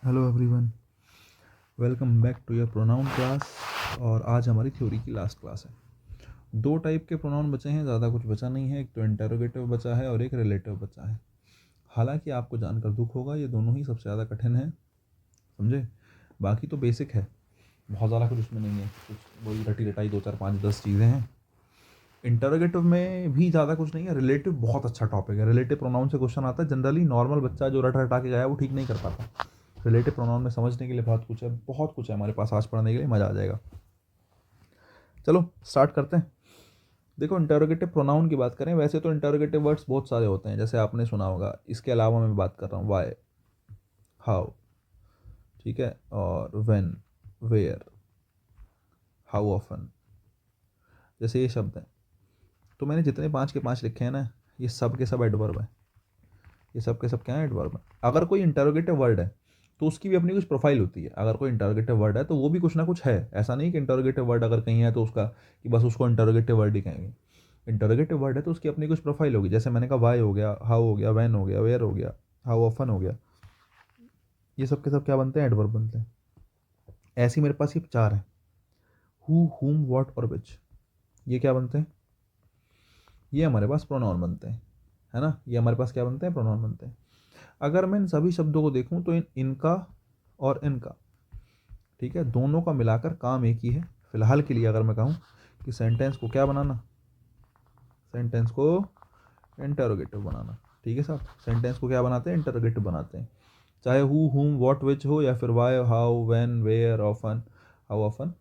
Hello everyone, welcome back to your pronoun class. और आज हमारी थ्योरी की लास्ट क्लास है। दो टाइप के प्रोनाउन बचे हैं, ज़्यादा कुछ बचा नहीं है। एक तो इंटरोगेटिव बचा है और एक रिलेटिव बचा है। हालांकि आपको जानकर दुख होगा, ये दोनों ही सबसे ज़्यादा कठिन है, समझे। बाकी तो बेसिक है, बहुत ज़्यादा कुछ उसमें नहीं है। कुछ वही रटी रटाई 2 4 5 10 चीज़ें हैं। इंटरोगेटिव में भी ज़्यादा कुछ नहीं है। रिलेटिव बहुत अच्छा टॉपिक है। रिलेटिव प्रोनाउन से क्वेश्चन आता है। जनरली नॉर्मल बच्चा जो रट रटा के गया है वो ठीक नहीं कर पाता। रिलेटिव प्रोनाउन में समझने के लिए बहुत कुछ है, बहुत कुछ है हमारे पास आज पढ़ने के लिए, मज़ा आ जाएगा। चलो स्टार्ट करते हैं। देखो, इंटरोगेटिव प्रोनाउन की बात करें, वैसे तो इंटरोगेटिव वर्ड्स बहुत सारे होते हैं, जैसे आपने सुना होगा। इसके अलावा मैं बात कर रहा हूँ वाई, हाउ, ठीक है, और व्हेन, वेयर, हाउ ऑफन, जैसे ये शब्द हैं। तो मैंने जितने 5 के 5 लिखे हैं ना, ये सब के सब एडवर्ब हैं। ये सब के सब क्या है, एडवर्ब है। अगर कोई इंटरोगेटिव वर्ड है तो उसकी भी अपनी कुछ प्रोफाइल होती है। अगर कोई इंटरोगेटिव वर्ड है तो वो भी कुछ ना कुछ है। ऐसा नहीं कि इंटरोगेटिव वर्ड अगर कहीं है तो उसका कि बस उसको इंटरोगेटिव वर्ड ही कहेंगे। इंटरोगेटिव वर्ड है तो उसकी अपनी कुछ प्रोफाइल होगी। जैसे मैंने कहा वाई हो गया, हाउ हो गया, वैन हो गया, वेयर हो गया, हाउ ऑफन हो गया। ये सब के सब क्या बनते हैं, एडवर्ब बनते हैं। ऐसे ही मेरे पास ये 4 है, हु, हुम, व्हाट और विच। ये क्या बनते हैं, ये हमारे पास प्रोनाउन बनते हैं, है ना। ये हमारे पास क्या बनते हैं, प्रोनाउन बनते हैं। अगर मैं इन सभी शब्दों को देखूं तो इनका और इनका, ठीक है, दोनों का मिलाकर काम एक ही है। फिलहाल के लिए अगर मैं कहूँ कि सेंटेंस को क्या बनाना, सेंटेंस को इंटरोगेटिव बनाना, ठीक है साहब। सेंटेंस को क्या बनाते हैं, इंटरोगेटिव बनाते हैं। चाहे हु, हुम, व्हाट, विच हो, या फिर why, how, when, where, often, how often,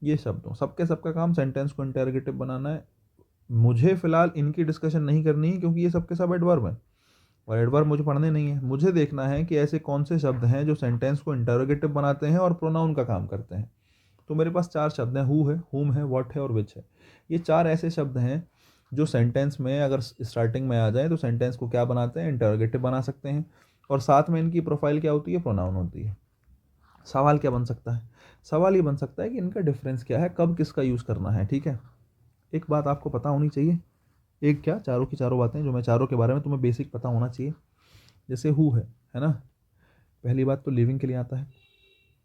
ये शब्द हो, सबके सबका काम सेंटेंस को इंटरोगेटिव बनाना है। मुझे फिलहाल इनकी डिस्कशन नहीं करनी है, क्योंकि ये सबके सब एडवर्ब हैं और एडवर्ब मुझे पढ़ने नहीं है। मुझे देखना है कि ऐसे कौन से शब्द हैं जो सेंटेंस को इंटरोगेटिव बनाते हैं और प्रोनाउन का काम करते हैं। तो मेरे पास 4 शब्द हैं, हु है, हुम है, व्हाट है और विच है। ये 4 ऐसे शब्द हैं जो सेंटेंस में अगर स्टार्टिंग में आ जाए तो सेंटेंस को क्या बनाते हैं, इंटरोगेटिव बना सकते हैं। और साथ में इनकी प्रोफाइल क्या होती है, प्रोनाउन होती है। सवाल क्या बन सकता है, सवाल ये बन सकता है कि इनका डिफरेंस क्या है, कब किसका यूज़ करना है, ठीक है। एक बात आपको पता होनी चाहिए, एक क्या, चारों की चारों बातें जो मैं चारों के बारे में तुम्हें बेसिक पता होना चाहिए। जैसे हु है ना, पहली बात तो लिविंग के लिए आता है।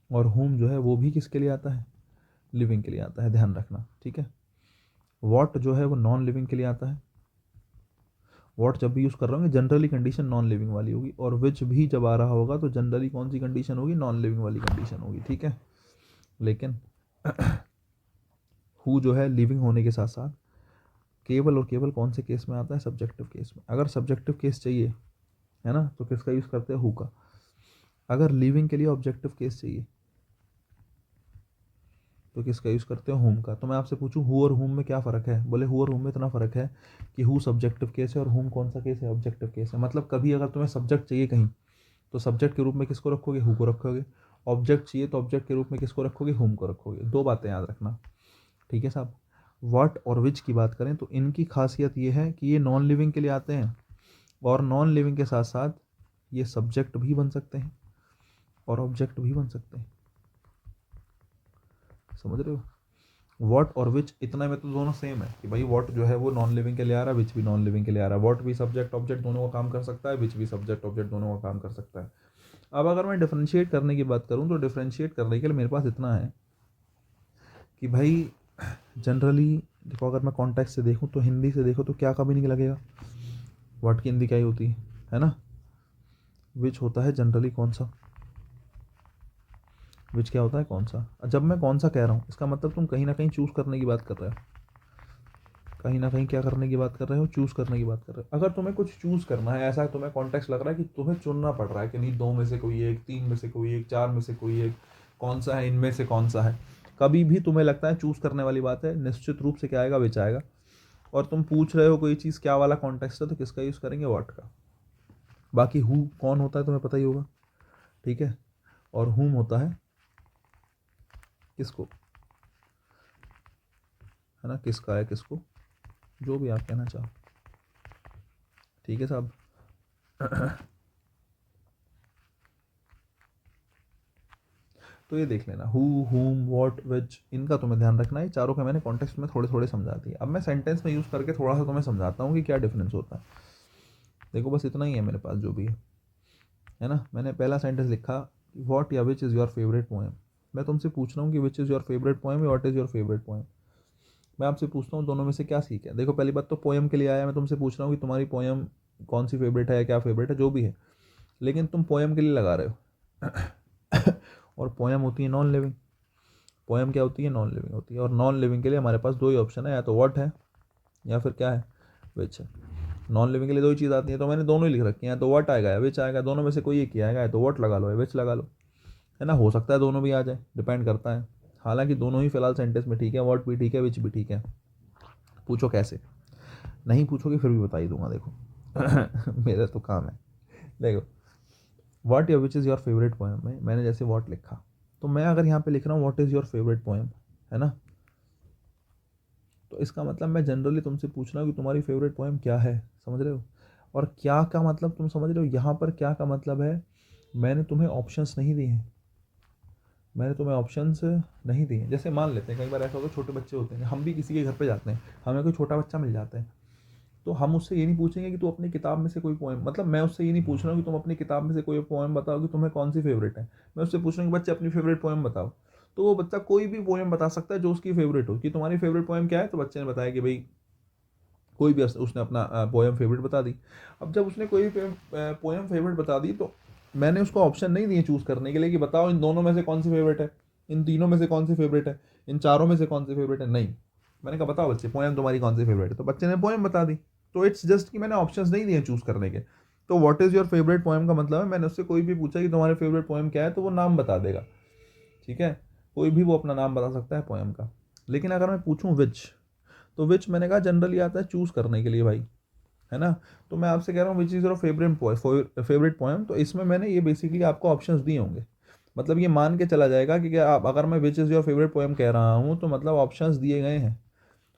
और होम जो है वो भी किसके लिए आता है, लिविंग के लिए आता है, ध्यान रखना, ठीक है। वॉट जो है वो नॉन लिविंग के लिए आता है। वॉट जब भी यूज़ कर रहे होंगे जनरली कंडीशन नॉन लिविंग वाली होगी। और विच भी जब आ रहा होगा तो जनरली कौन सी कंडीशन होगी, नॉन लिविंग वाली कंडीशन होगी, ठीक है। लेकिन हु जो है लिविंग होने के साथ साथ केवल और केवल कौन से केस में आता है, सब्जेक्टिव केस में। अगर सब्जेक्टिव केस चाहिए, है ना, तो किसका यूज़ करते हैं, हु का। अगर लिविंग के लिए ऑब्जेक्टिव केस चाहिए तो किसका यूज़ करते हो, होम का। तो मैं आपसे पूछूं हु और होम में क्या फ़र्क है, बोले हु और होम में इतना फ़र्क है कि हु सब्जेक्टिव केस है और होम कौन सा केस है, ऑब्जेक्टिव केस है। मतलब कभी अगर तुम्हें सब्जेक्ट चाहिए कहीं तो सब्जेक्ट के रूप में किसको रखोगे, हु को रखोगे। ऑब्जेक्ट चाहिए तो ऑब्जेक्ट के रूप में किसको रखोगे, होम को रखोगे। 2 बातें याद रखना, ठीक है साहब। व्हाट और विच की बात करें तो इनकी खासियत ये है कि ये नॉन लिविंग के लिए आते हैं और नॉन लिविंग के साथ साथ ये सब्जेक्ट भी बन सकते हैं और ऑब्जेक्ट भी बन सकते हैं, समझ रहे हो। वॉट और विच इतना में तो दोनों सेम है कि भाई वॉट जो है वो नॉन लिविंग के लिए आ रहा है, विच भी नॉन लिविंग के लिए आ रहा है। वॉट भी सब्जेक्ट ऑब्जेक्ट दोनों का काम कर सकता है, विच भी सब्जेक्ट ऑब्जेक्ट दोनों का काम कर सकता है। अब अगर मैं डिफ्रेंशिएट करने की बात करूँ तो डिफ्रेंशिएट करने के लिए मेरे पास इतना है कि भाई जनरली देखो, अगर मैं कॉन्टेक्स्ट से देखूँ तो हिंदी से देखो तो क्या कभी नहीं लगेगा, वॉट की हिंदी क्या ही होती है ना। विच होता है जनरली कौन सा, विच क्या होता है, कौन सा। जब मैं कौन सा कह रहा हूँ इसका मतलब तुम कहीं ना कहीं चूज़ करने की बात कर रहे हो, कहीं ना कहीं क्या करने की बात कर रहे हो, चूज़ करने की बात कर रहे हो। अगर तुम्हें कुछ चूज़ करना है, ऐसा तुम्हें कॉन्टेक्स्ट लग रहा है कि तुम्हें चुनना पड़ रहा है कि नहीं, 2 में से कोई एक, 3 में से कोई एक, 4 में से कोई एक, कौन सा है इनमें से कौन सा है, कभी भी तुम्हें लगता है चूज़ करने वाली बात है, निश्चित रूप से क्या आएगा, विच आएगा। और तुम पूछ रहे हो कोई चीज़ क्या वाला कॉन्टेक्स्ट है तो किसका यूज़ करेंगे, व्हाट का। बाकी हु कौन होता है तुम्हें पता ही होगा, ठीक है। और हुम होता है किसको, है ना, किसका है किसको, जो भी आप कहना चाहो, ठीक है साहब। तो ये देख लेना, हु, हुम, व्हाट, विच, इनका तुम्हें ध्यान रखना है। चारों के मैंने कॉन्टेक्स्ट में थोड़े थोड़े समझा दिए। अब मैं सेंटेंस में यूज़ करके थोड़ा सा तुम्हें समझाता हूँ कि क्या डिफरेंस होता है। देखो बस इतना ही है मेरे पास जो भी है ना। मैंने पहला सेंटेंस लिखा व्हाट या which is your favourite poem. मैं तुमसे पूछ रहा हूँ कि which is your favourite poem या what is your favourite poem. मैं आपसे पूछता हूँ दोनों में से क्या सीख है। देखो पहली बात तो पोएम के लिए आया, मैं तुमसे पूछ रहा हूँ कि तुम्हारी पोएम कौन सी फेवरेट है या क्या फेवरेट है जो भी है, लेकिन तुम पोएम के लिए लगा रहे हो और पोएम होती है नॉन लिविंग। पोएम क्या होती है? नॉन लिविंग होती है। और नॉन लिविंग के लिए हमारे पास दो ही ऑप्शन है, या तो व्हाट है या फिर क्या है, विच है। नॉन लिविंग के लिए दो ही चीज़ आती है, तो मैंने दोनों ही लिख रखी हैं, तो व्हाट आएगा या विच आएगा, दोनों में से कोई एक ही आएगा, या तो व्हाट लगा लो या विच लगा लो, है ना। हो सकता है दोनों भी आ जाए, डिपेंड करता है। हालांकि दोनों ही फिलहाल सेंटेंस में ठीक है, व्हाट भी ठीक है, विच भी ठीक है। पूछो कैसे, नहीं पूछोगे फिर भी बता ही दूंगा। देखो मेरा तो काम है। देखो व्हाट या which is your favourite poem में मैंने जैसे व्हाट लिखा, तो मैं अगर यहाँ पे लिख रहा हूँ what is your favourite poem, है ना, तो इसका मतलब मैं जनरली तुमसे पूछ रहा हूँ कि तुम्हारी फेवरेट पोएम क्या है, समझ रहे हो। और क्या का मतलब तुम समझ रहे हो, यहाँ पर क्या का मतलब है, मैंने तुम्हें ऑप्शंस नहीं दिए हैं, मैंने तुम्हें ऑप्शंस नहीं दिए। जैसे मान लेते हैं कई बार ऐसा होता है, छोटे बच्चे होते हैं, हम भी किसी के घर पे जाते हैं, हमें कोई छोटा बच्चा मिल जाता है, तो हम उससे ये नहीं पूछेंगे कि तू अपनी किताब में से कोई पोएम, मतलब मैं उससे ये नहीं पूछ रहा हूँ कि तुम अपनी किताब में से कोई पोएम बताओ कि तुम्हें कौन सी फेवरेट है। मैं उससे पूछ रहा हूँ कि बच्चे अपनी फेवरेट पोएम बताओ, तो वो बच्चा कोई भी पोएम बता सकता है जो उसकी फेवरेट हो। कि तुम्हारी फेवरेट पोएम क्या है, तो बच्चे ने बताया कि भाई कोई भी, उसने अपना पोएम फेवरेट बता दी। अब जब उसने कोई भी पोएम फेवरेट बता दी, तो मैंने उसको ऑप्शन नहीं दिए चूज़ करने के लिए कि बताओ इन दोनों में से कौन सी फेवरेट है, इन तीनों में से कौन सी फेवरेट है, इन चारों में से कौन सी फेवरेट है। नहीं, मैंने कहा बताओ बच्चे पोएम तुम्हारी कौन सी फेवरेट है, तो बच्चे ने पोएम बता दी। तो इट्स जस्ट कि मैंने ऑप्शंस नहीं दिए चूज़ करने के। तो what is your favourite poem का मतलब है मैंने उससे कोई भी पूछा कि तुम्हारे फेवरेट पोएम क्या है, तो वो नाम बता देगा, ठीक है। कोई भी वो अपना नाम बता सकता है पोएम का। लेकिन अगर मैं पूछूं विच, तो विच मैंने कहा जनरली आता है चूज़ करने के लिए भाई, है ना। तो मैं आपसे कह रहा हूँ विच इज़ योर फेवरेट पोएम, तो इसमें मैंने ये बेसिकली आपको ऑप्शंस दिए होंगे। मतलब ये मान के चला जाएगा कि क्या आप, अगर मैं विच इज़ योर फेवरेट पोएम कह रहा हूँ तो मतलब ऑप्शंस दिए गए हैं,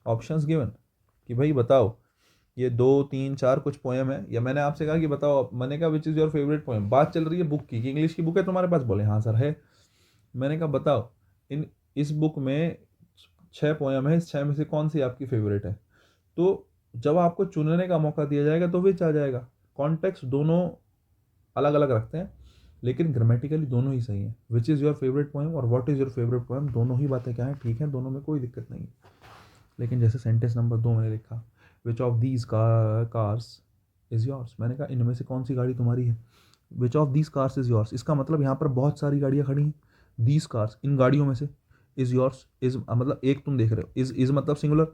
ऑप्शंस गिवन, कि भाई बताओ ये 2 3 4 कुछ पोएम है। या मैंने आपसे कहा कि बताओ, मैंने कहा विच इज़ योर फेवरेट पोएम, बात चल रही है बुक की कि इंग्लिश की बुक है तुम्हारे पास, बोले हाँ सर है। मैंने कहा बताओ इन इस बुक में 6 पोएम है, इस 6 में से कौन सी आपकी फेवरेट है। तो जब आपको चुनने का मौका दिया जाएगा तो विच आ जाएगा। कॉन्टेक्स्ट दोनों अलग अलग रखते हैं, लेकिन ग्रामेटिकली दोनों ही सही है। Which is your favourite poem और what is your favourite poem, दोनों ही बातें क्या है, ठीक है, दोनों में कोई दिक्कत नहीं है। लेकिन जैसे सेंटेंस नंबर 2 मैंने लिखा, which of these cars is yours, मैंने कहा इनमें से कौन सी गाड़ी तुम्हारी है। Which of these cars is yours, इसका मतलब यहाँ पर बहुत सारी गाड़ियाँ खड़ी हैं। दीज कार्स, इन गाड़ियों में से, इज़ योर्स, इज़ मतलब एक तुम देख रहे हो, इज़ मतलब सिंगुलर।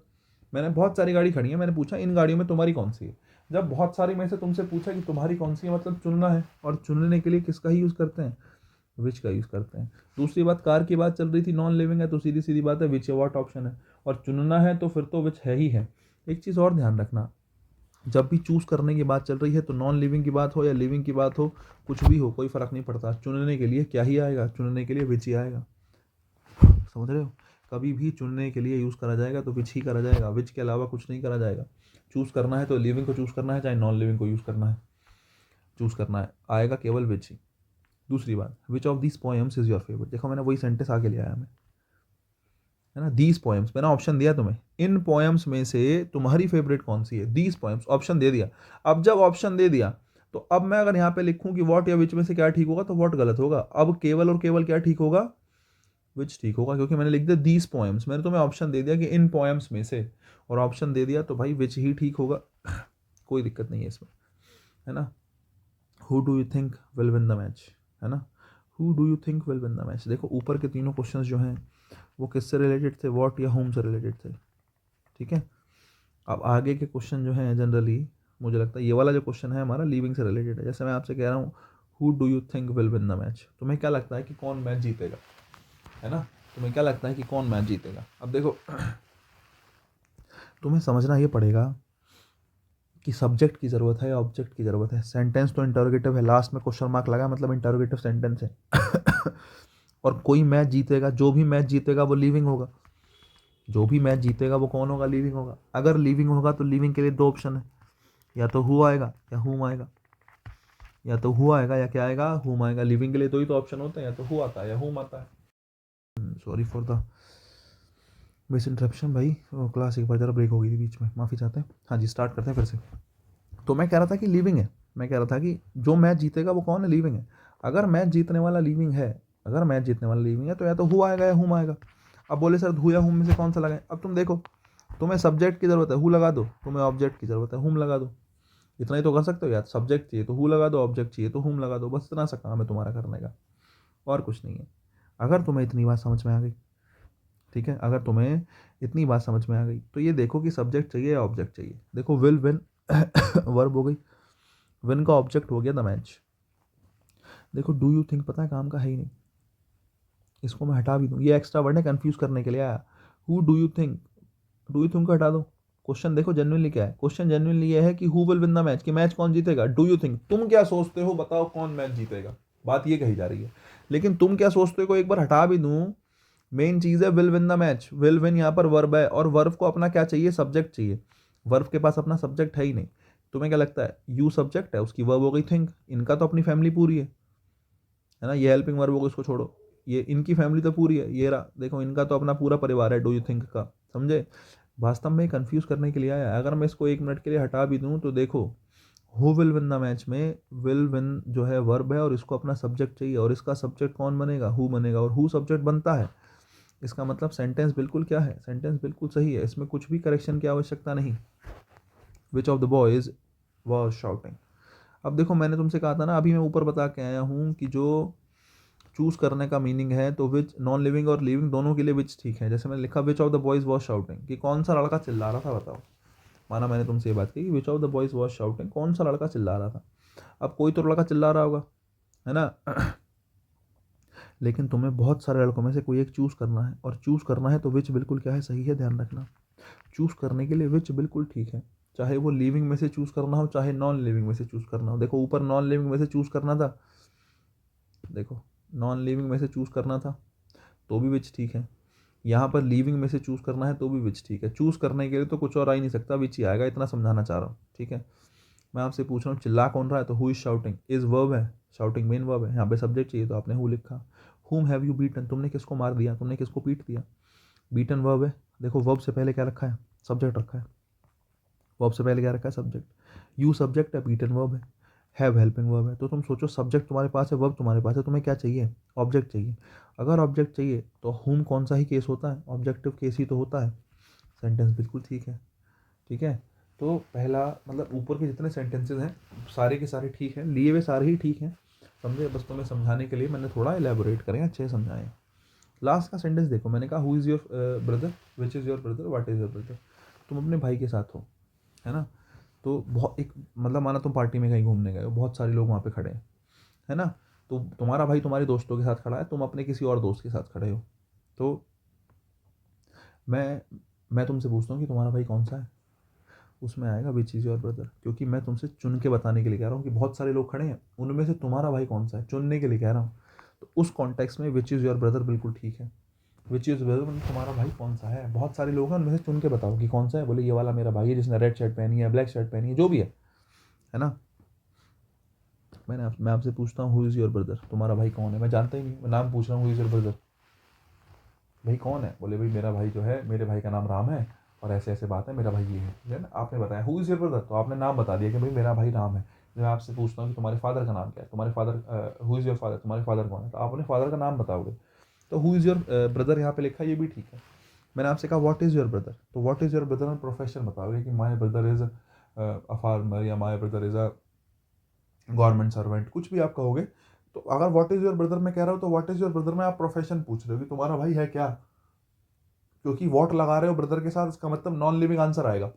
मैंने बहुत सारी गाड़ी खड़ी है, मैंने पूछा इन गाड़ियों में तुम्हारी कौन सी है। जब बहुत सारी में से तुमसे पूछा कि तुम्हारी कौन सी है, मतलब चुनना है, और चुनने के लिए किसका ही यूज़ करते हैं, विच का यूज़ करते हैं। दूसरी बात, कार की बात चल रही थी, नॉन लिविंग है, तो सीधी सीधी बात है विच या व्हाट ऑप्शन है। और चुनना है तो फिर तो विच है ही है। एक चीज़ और ध्यान रखना, जब भी चूज़ करने की बात चल रही है, तो नॉन लिविंग की बात हो या लिविंग की बात हो, कुछ भी हो कोई फ़र्क नहीं पड़ता, चुनने के लिए क्या ही आएगा, चुनने के लिए विच ही आएगा, समझ रहे हो। कभी भी चुनने के लिए यूज़ करा जाएगा तो विच ही करा जाएगा, विच के अलावा कुछ नहीं करा जाएगा। चूज़ करना है तो लिविंग को चूज़ करना है, चाहे नॉन लिविंग को यूज़ करना है, चूज़ करना है, आएगा केवल विच ही। दूसरी बात, which of this poems is your favourite, देखो मैंने वही सेंटेंस आगे ले आया मैं, है ना। दीज पोएम्स, मैंने ऑप्शन दिया तुम्हें, इन पोएम्स में से तुम्हारी फेवरेट कौन सी है, दीज पोएम्स, ऑप्शन दे दिया। अब जब ऑप्शन दे दिया, तो अब मैं अगर यहाँ पे लिखूँ कि व्हाट या विच में से क्या ठीक होगा, तो व्हाट गलत होगा। अब केवल और केवल क्या ठीक होगा, विच ठीक होगा, क्योंकि मैंने लिख दिया दीज पोएम्स, मैंने तुम्हें ऑप्शन दे दिया कि इन पोएम्स में से, और ऑप्शन दे दिया, तो भाई विच ही ठीक होगा। कोई दिक्कत नहीं है इसमें, है ना। Who do you think will win the match, है ना, who do you think will win the match. देखो ऊपर के तीनों क्वेश्चंस जो हैं वो किससे रिलेटेड थे, व्हाट या होम से रिलेटेड थे, ठीक है। अब आगे के क्वेश्चन जो हैं जनरली मुझे लगता है ये वाला जो क्वेश्चन है हमारा लिविंग से रिलेटेड है। जैसे मैं आपसे कह रहा हूँ who do you think will win the match, तुम्हें क्या लगता है कि कौन मैच जीतेगा, है ना, तुम्हें क्या लगता है कि कौन मैच जीतेगा। अब देखो तुम्हें समझना ये पड़ेगा कि सब्जेक्ट की ज़रूरत है या ऑब्जेक्ट की ज़रूरत है। सेंटेंस तो इंटरोगेटिव है, लास्ट में क्वेश्चन मार्क लगा मतलब इंटरोगेटिव सेंटेंस है। और कोई मैच जीतेगा, जो भी मैच जीतेगा वो लिविंग होगा, जो भी मैच जीतेगा वो कौन होगा, लिविंग होगा। अगर लिविंग होगा तो लिविंग के लिए दो ऑप्शन है, या तो हु आएगा या हुम आएगा, या तो हु आएगा या क्या आएगा, हुम आएगा। लिविंग के लिए दो ही तो ऑप्शन होते हैं, या तो हु आता है या हुम आता है। Sorry for the miss interruption भाई, क्लास एक बार ज़रा ब्रेक हो गई थी बीच में, माफ़ी चाहते हैं। हाँ जी, स्टार्ट करते हैं फिर से। तो मैं कह रहा था कि लिविंग है, मैं कह रहा था कि जो मैच जीतेगा वो कौन है, लिविंग है। अगर मैच जीतने वाला लिविंग है, अगर मैच जीतने वाला लिविंग है तो या तो हु आएगा या हुम आएगा। अब बोले सर हु या हुम में से कौन सा लगाए? अब तुम देखो, तुम्हें सब्जेक्ट की ज़रूरत है हु लगा दो, तुम्हें ऑब्जेक्ट की ज़रूरत है हुम लगा दो। इतना ही तो कर सकते हो यार, सब्जेक्ट चाहिए तो हु लगा दो, ऑब्जेक्ट चाहिए तो हुम लगा दो, बस इतना सा काम है तुम्हारा करने का, और कुछ नहीं है। अगर तुम्हें इतनी बात समझ में आ गई, ठीक है, अगर तुम्हें इतनी बात समझ में आ गई तो ये देखो कि सब्जेक्ट चाहिए या ऑब्जेक्ट चाहिए। देखो विल विन वर्ब हो गई, विन का ऑब्जेक्ट हो गया द मैच। देखो डू यू थिंक पता है काम का है ही नहीं, इसको मैं हटा भी दूँ, ये एक्स्ट्रा वर्ड है कंफ्यूज करने के लिए आया। Who do you think, do you think को हटा दो। क्वेश्चन देखो जेन्युइनली क्या है, क्वेश्चन जेन्युइनली ये है कि who will win the match, कि मैच कौन जीतेगा। डू यू थिंक, तुम क्या सोचते हो, बताओ कौन मैच जीतेगा, बात ये कही जा रही है। लेकिन तुम क्या सोचते हो को एक बार हटा भी दूं, मेन चीज है will win the match. Will win यहाँ पर वर्ब है, और वर्ब को अपना क्या चाहिए, सब्जेक्ट चाहिए। वर्ब के पास अपना सब्जेक्ट है ही नहीं। तुम्हें क्या लगता है, यू सब्जेक्ट है, उसकी वर्ब हो गई थिंक, इनका तो अपनी फैमिली पूरी है ना, ये हेल्पिंग वर्ब होगा, इसको छोड़ो, ये इनकी फैमिली तो पूरी है, ये रहा देखो, इनका तो अपना पूरा परिवार है डू यू थिंक का, समझे। वास्तव में कंफ्यूज करने के लिए आया है। अगर मैं इसको एक मिनट के लिए हटा भी दूं तो देखो, who will win the match में विल विन जो है वर्ब है, और इसको अपना सब्जेक्ट चाहिए, और इसका सब्जेक्ट कौन बनेगा, हु बनेगा, और हु सब्जेक्ट बनता है। इसका मतलब सेंटेंस बिल्कुल क्या है, सेंटेंस बिल्कुल सही है, इसमें कुछ भी करेक्शन की आवश्यकता नहीं। Which of the boys was shouting. अब देखो मैंने तुमसे कहा था ना, अभी मैं ऊपर बता के आया हूँ कि जो चूज करने का मीनिंग है, तो विच नॉन लिविंग और लिविंग दोनों के लिए विच ठीक है। जैसे मैंने लिखा which of the boys was shouting, कि कौन सा लड़का चिल्ला रहा था, बताओ। माना मैंने तुमसे ये बात की कि which of the boys was shouting, कौन सा लड़का चिल्ला रहा था। अब कोई तो लड़का चिल्ला रहा होगा, है ना। लेकिन तुम्हें बहुत सारे लड़कों में से कोई एक चूज करना है, और चूज करना है तो विच बिल्कुल क्या है, सही है, ध्यान रखना। चूज करने के लिए विच बिल्कुल ठीक है, चाहे वो लिविंग में से चूज करना हो, चाहे नॉन लिविंग में से चूज करना हो। देखो ऊपर नॉन लिविंग में से चूज करना था, देखो नॉन लिविंग में से चूज करना था तो भी विच ठीक है, यहाँ पर लिविंग में से चूज करना है तो भी विच ठीक है। चूज करने के लिए तो कुछ और आ ही नहीं सकता, विच ही आएगा, इतना समझाना चाह रहा हूँ, ठीक है। मैं आपसे पूछ रहा हूँ चिल्ला कौन रहा है, तो who is shouting, is verb है, शाउटिंग मेन वर्ब है, यहाँ पे सब्जेक्ट चाहिए तो आपने हु लिखा। हुम हैव यू बीटन, तुमने किसको मार दिया, तुमने किसको पीट दिया। बीटन वर्ब है, देखो वर्ब से पहले क्या रखा है, सब्जेक्ट रखा है, वर्ब से पहले क्या रखा है, सब्जेक्ट। यू सब्जेक्ट है, बीटन वर्ब है, हैव हेल्पिंग वर्ब है। तो तुम सोचो सब्जेक्ट तुम्हारे पास है, वर्ब तुम्हारे पास है, तुम्हें क्या चाहिए, ऑब्जेक्ट चाहिए। अगर ऑब्जेक्ट चाहिए तो हुम कौन सा ही केस होता है, ऑब्जेक्टिव केस ही तो होता है। सेंटेंस बिल्कुल ठीक है, ठीक है। तो पहला मतलब ऊपर के जितने सेंटेंसेस हैं सारे के सारे ठीक हैं, लिए हुए सारे ही ठीक हैं, समझे। बस तुम्हें समझाने के लिए मैंने थोड़ा एलेबोरेट करें, अच्छे समझाएं। लास्ट का सेंटेंस देखो, मैंने कहा who is your brother, which is your brother, what is your brother. तुम अपने भाई के साथ हो, है ना। तो बहुत एक मतलब माना तुम पार्टी में कहीं घूमने गए हो, बहुत सारे लोग वहाँ पे खड़े हैं, है ना। तो तुम्हारा भाई तुम्हारे दोस्तों के साथ खड़ा है, तुम अपने किसी और दोस्त के साथ खड़े हो। तो मैं मैं तुमसे पूछता हूँ कि तुम्हारा भाई कौन सा है, उसमें आएगा विच इज़ योर ब्रदर, क्योंकि मैं तुमसे चुन के बताने के लिए कह रहा हूँ कि बहुत सारे लोग खड़े हैं, उनमें से तुम्हारा भाई कौन सा है, चुनने के लिए कह रहा हूँ। तो उस कॉन्टेक्स्ट में विच इज़ योर ब्रदर बिल्कुल ठीक है। विच इज़ ब्रदर मतलब तुम्हारा भाई कौन सा है, बहुत सारे लोग हैं, उनमें से चुन के बताओ कि कौन सा है। बोले ये वाला मेरा भाई है जिसने रेड शर्ट पहनी है, ब्लैक शर्ट पहनी है, जो भी है ना। मैं आपसे पूछता हूँ हु इज़ योर ब्रदर, तुम्हारा भाई कौन है, मैं जानता ही नहीं, मैं नाम पूछ रहा हूँ हु इज़ योर ब्रदर, भाई कौन है। बोले भाई मेरा भाई जो है, मेरे भाई का नाम राम है, और ऐसे ऐसे बात है, मेरा भाई ये है ना। आपने बताया हु इज़ योर ब्रदर, तो आपने नाम बता दिया कि भाई मेरा भाई राम है। मैं आपसे पूछता हूँ कि तुम्हारे फादर का नाम क्या है, तुम्हारे father, who is your father, तुम्हारे फादर कौन है, तो आप अपने फादर का नाम बताओगे। तो हु इज़ योर ब्रदर यहाँ पे लिखा, ये भी ठीक है। मैंने आपसे कहा व्हाट इज़ योर ब्रदर, तो व्हाट इज़ योर ब्रदर में प्रोफेशन बताओगे कि my brother is a farmer, या my brother is a government servant, कुछ भी आप कहोगे। तो अगर व्हाट इज़ योर ब्रदर में कह रहा हो, तो व्हाट इज़ योर ब्रदर में आप प्रोफेशन पूछ रहे हो कि तुम्हारा भाई है क्या, क्योंकि वॉट लगा रहे हो ब्रदर के साथ, इसका मतलब नॉन लिविंग आंसर आएगा।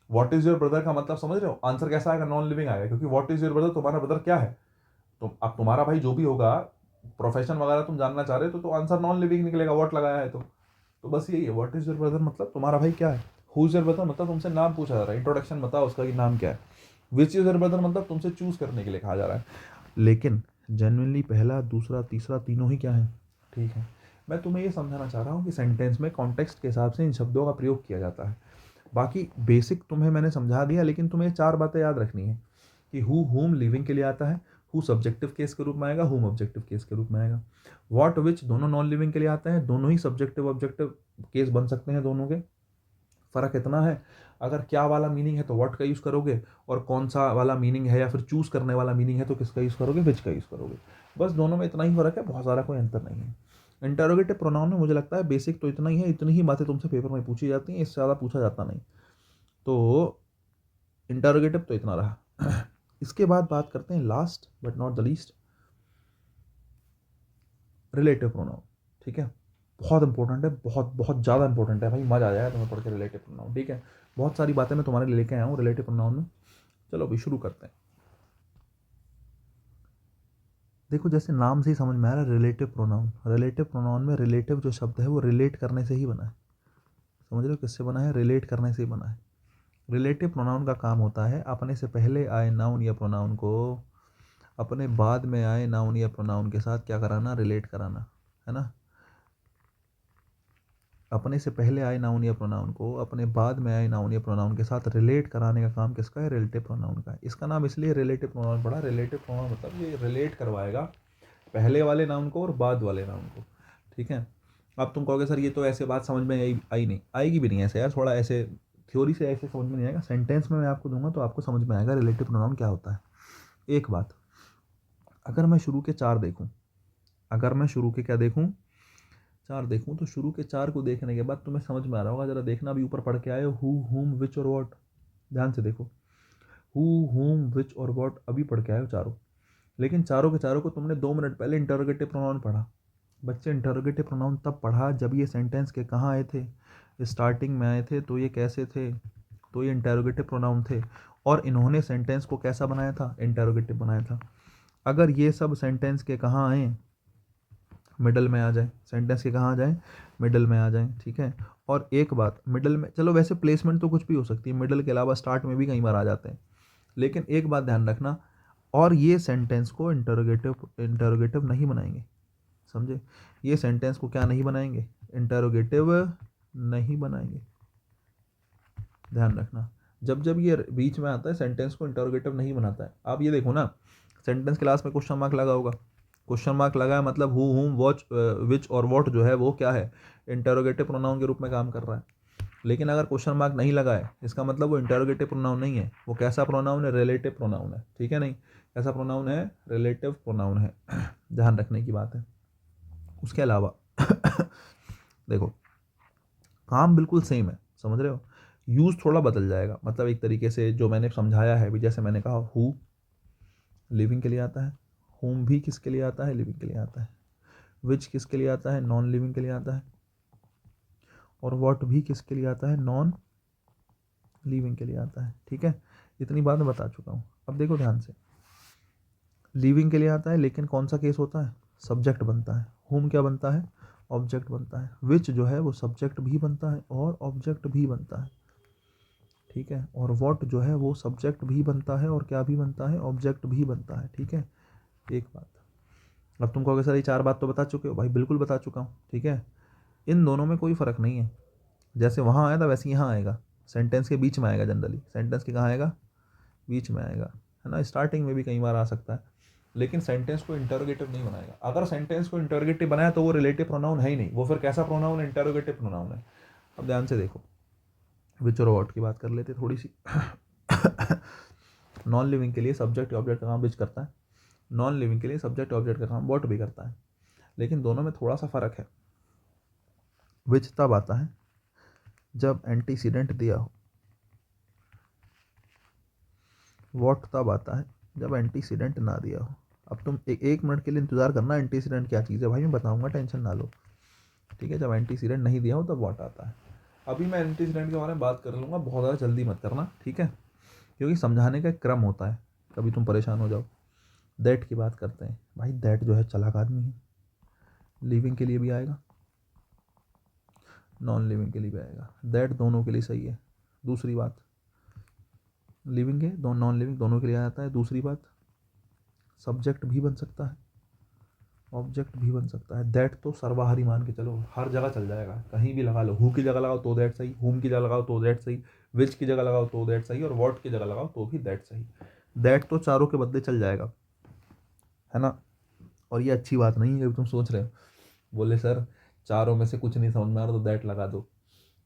व्हाट इज योर ब्रदर का मतलब समझ रहे हो, आंसर कैसा आएगा, नॉन लिविंग आएगा, क्योंकि व्हाट इज योर ब्रदर, तुम्हारा ब्रदर क्या है। तो अब तुम्हारा भाई जो भी होगा, प्रोफेशन वगैरह तुम जानना चाह रहे हो, तो आंसर नॉन लिविंग निकलेगा, व्हाट लगाया है तो बस यही है, व्हाट इज योर ब्रदर मतलब तुम्हारा भाई क्या है। हु इज योर ब्रदर मतलब तुमसे नाम पूछा जा रहा है, इंट्रोडक्शन बताओ उसका कि नाम क्या है। विच इज योर ब्रदर मतलब तुमसे चूज करने के लिए कहा जा रहा है। लेकिन जेन्युइनली पहला दूसरा तीसरा तीनों ही क्या है, ठीक है। मैं तुम्हें ये समझाना चाह रहा हूँ कि सेंटेंस में कॉन्टेक्स्ट के हिसाब से इन शब्दों का प्रयोग किया जाता है। बाकी बेसिक तुम्हें मैंने समझा दिया, लेकिन तुम्हें ये चार बातें याद रखनी है कि हु होम लिविंग के लिए आता है, हु सब्जेक्टिव केस के रूप में आएगा, हुम ऑब्जेक्टिव केस के रूप में आएगा। व्हाट विच दोनों नॉन लिविंग के लिए आता है, दोनों ही सब्जेक्टिव ऑब्जेक्टिव केस बन सकते हैं दोनों के। फ़र्क इतना है, अगर क्या वाला मीनिंग है तो व्हाट का यूज़ करोगे, और कौन सा वाला मीनिंग है या फिर चूज़ करने वाला मीनिंग है तो किसका यूज़ करोगे, विच का यूज़ करोगे। बस दोनों में इतना ही फ़र्क है, बहुत ज़्यादा कोई अंतर नहीं है। इंटरोगेटिव प्रोनाउन में मुझे लगता है बेसिक तो इतना ही है, इतनी ही बातें तुमसे पेपर में पूछी जाती हैं, इससे ज़्यादा पूछा जाता नहीं। तो इंटरोगेटिव तो इतना रहा। इसके बाद बात करते हैं last but not the least, relative pronoun. ठीक है, बहुत इंपॉर्टेंट है, बहुत बहुत ज़्यादा इंपॉर्टेंट है भाई, मजा आ जाएगा तुम्हें पढ़ के रिलेटिव प्रोनाउन। ठीक है, बहुत सारी बातें मैं तुम्हारे लिए लेके आया हूँ रिलेटिव प्रोनाउन में। चलो अभी शुरू करते हैं। देखो जैसे नाम से ही समझ में आ रहा है, रिलेटिव प्रोनाउन। रिलेटिव प्रोनाउन में रिलेटिव जो शब्द है वो रिलेट करने से ही बना है। समझ रहे हो किससे बना है, रिलेट करने से ही बना है। रिलेटिव प्रोनाउन का काम होता है अपने से पहले आए नाउन या प्रोनाउन को अपने बाद में आए नाउन या प्रोनाउन के साथ क्या कराना, रिलेट कराना, है ना। अपने से पहले आए नाउन या प्रोनाउन को अपने बाद में आए नाउन या प्रोनाउन के साथ रिलेट कराने का काम किसका है, रिलेटिव प्रोनाउन का है। इसका नाम इसलिए रिलेटिव प्रोनाउन पड़ा, रिलेटिव प्रोनाउन मतलब ये रिलेट करवाएगा पहले वाले नाउन को और बाद वाले नाउन को। ठीक है, अब तुम कहोगे सर ये तो ऐसे बात समझ में आई नहीं, आएगी भी नहीं ऐसे यार, थोड़ा ऐसे थ्योरी से ऐसे समझ में नहीं आएगा, सेंटेंस में मैं आपको दूंगा तो आपको समझ में आएगा रिलेटिव प्रोनाउन क्या होता है। एक बात, अगर मैं शुरू के चार देखूं, अगर मैं शुरू के क्या देखूं, चार देखूं, तो शुरू के चार को देखने के बाद तुम्हें समझ में आ रहा होगा, जरा देखना भी ऊपर पढ़ के आए हो, हु हुम विच और वॉट, ध्यान से देखो, हु हुम विच और वॉट अभी पढ़ के आए हो चारों, लेकिन चारों के चारों को तुमने 2 मिनट पहले इंटरोगेटिव प्रोनाउन पढ़ा। बच्चे इंटरोगेटिव प्रोनाउन तब पढ़ा जब ये सेंटेंस के कहाँ आए थे, स्टार्टिंग में आए थे, तो ये कैसे थे, तो ये इंटरोगेटिव प्रोनाउन थे, और इन्होंने सेंटेंस को कैसा बनाया था, इंटरोगेटिव बनाया था। अगर ये सब सेंटेंस के कहाँ आए, मिडल में आ जाए, सेंटेंस के कहाँ आ जाए, मिडल में आ जाए। ठीक है, और एक बात, मिडल में चलो वैसे प्लेसमेंट तो कुछ भी हो सकती है, मिडल के अलावा स्टार्ट में भी कई बार आ जाते हैं, लेकिन एक बात ध्यान रखना, और ये सेंटेंस को इंटरोगेटिव इंटरोगेटिव नहीं बनाएंगे, समझे। ये सेंटेंस को क्या नहीं बनाएंगे, इंटरोगेटिव नहीं बनाएंगे, ध्यान रखना। जब जब ये बीच में आता है सेंटेंस को इंटरोगेटिव नहीं बनाता है। आप ये देखो ना, सेंटेंस के लास्ट में क्वेश्चन मार्क लगा होगा, क्वेश्चन मार्क लगा है मतलब हु हुम वॉच विच और वॉट जो है वो क्या है, इंटरोगेटिव प्रोनाउन के रूप में काम कर रहा है। लेकिन अगर क्वेश्चन मार्क नहीं लगा है, इसका मतलब वो इंटरोगेटिव प्रोनाउन नहीं है, वो कैसा प्रोनाउन है, रिलेटिव प्रोनाउन है। ठीक है, नहीं कैसा प्रोनाउन है, रिलेटिव प्रोनाउन है। ध्यान रखने की बात है। उसके अलावा देखो, काम बिल्कुल सेम है, समझ रहे हो, यूज़ थोड़ा बदल जाएगा, मतलब एक तरीके से जो मैंने समझाया है भी, जैसे मैंने कहा हु लिविंग के लिए आता है, होम भी किसके लिए आता है, लिविंग के लिए आता है, विच किसके लिए आता है, नॉन लिविंग के लिए आता है, और वॉट भी किसके लिए आता है, नॉन लिविंग के लिए आता है। ठीक है, इतनी बात मैं बता चुका हूँ। अब देखो ध्यान से, लिविंग के लिए आता है, लेकिन कौन सा केस होता है, सब्जेक्ट बनता है। होम क्या बनता है, ऑब्जेक्ट बनता है। विच जो है वो सब्जेक्ट भी बनता है और ऑब्जेक्ट भी बनता है। ठीक है, और वॉट जो है वो सब्जेक्ट भी बनता है और क्या भी बनता है, ऑब्जेक्ट भी बनता है। ठीक है, एक बात। अब तुम कहोगे सर ये चार बात तो बता चुके हो, भाई बिल्कुल बता चुका हूँ। ठीक है, इन दोनों में कोई फ़र्क नहीं है, जैसे वहाँ आया था वैसे यहाँ आएगा, सेंटेंस के बीच में आएगा, जनरली सेंटेंस के कहाँ आएगा, बीच में आएगा, है ना। स्टार्टिंग में भी कई बार आ सकता है, लेकिन सेंटेंस को इंटरोगेटिव नहीं बनाएगा। अगर सेंटेंस को इंटरोगेटिव बनाया तो वो रिलेटिव प्रोनाउन है ही नहीं, वो फिर कैसा प्रोनाउन है, इंटरोगेटिव प्रोनाउन है। अब ध्यान से देखो, विच और वॉट की बात कर लेते थोड़ी सी। नॉन लिविंग के लिए सब्जेक्ट ऑब्जेक्ट का काम विच करता है, नॉन लिविंग के लिए सब्जेक्ट ऑब्जेक्ट का काम वॉट भी करता है, लेकिन दोनों में थोड़ा सा फ़र्क है। विच तब आता है जब एंटीसीडेंट दिया हो, वॉट तब आता है जब एंटीसीडेंट ना दिया हो। अब तुम एक मिनट के लिए इंतजार करना, एंटीसीडेंट क्या चीज़ है भाई मैं बताऊंगा, टेंशन ना लो। ठीक है, जब एंटीसीडेंट नहीं दिया हो तब वॉट आता है। अभी मैं एंटीसीडेंट के बारे में बात कर लूँगा, बहुत ज़्यादा जल्दी मत करना, ठीक है, क्योंकि समझाने का एक क्रम होता है, कभी तुम परेशान हो जाओ। दैट की बात करते हैं भाई, दैट जो है चालाक आदमी है, लिविंग के लिए भी आएगा, नॉन लिविंग के लिए भी आएगा, दैट दोनों के लिए सही है। दूसरी बात, लिविंग है दो नॉन लिविंग दोनों के लिए आता है। दूसरी बात, सब्जेक्ट भी बन सकता है, ऑब्जेक्ट भी बन सकता है। दैट तो सर्वहारी मान के चलो, हर जगह चल जाएगा, कहीं भी लगा लो, हु की जगह लगाओ तो दैट सही, होम की जगह लगाओ तो दैट सही, विच की जगह लगाओ तो दैट सही, और वॉट की जगह लगाओ तो भी दैट सही। दैट तो चारों के बदले चल जाएगा, है ना। और ये अच्छी बात नहीं है, तुम सोच रहे हो, बोले सर चारों में से कुछ नहीं समझ में आ रहा तो दैट लगा दो,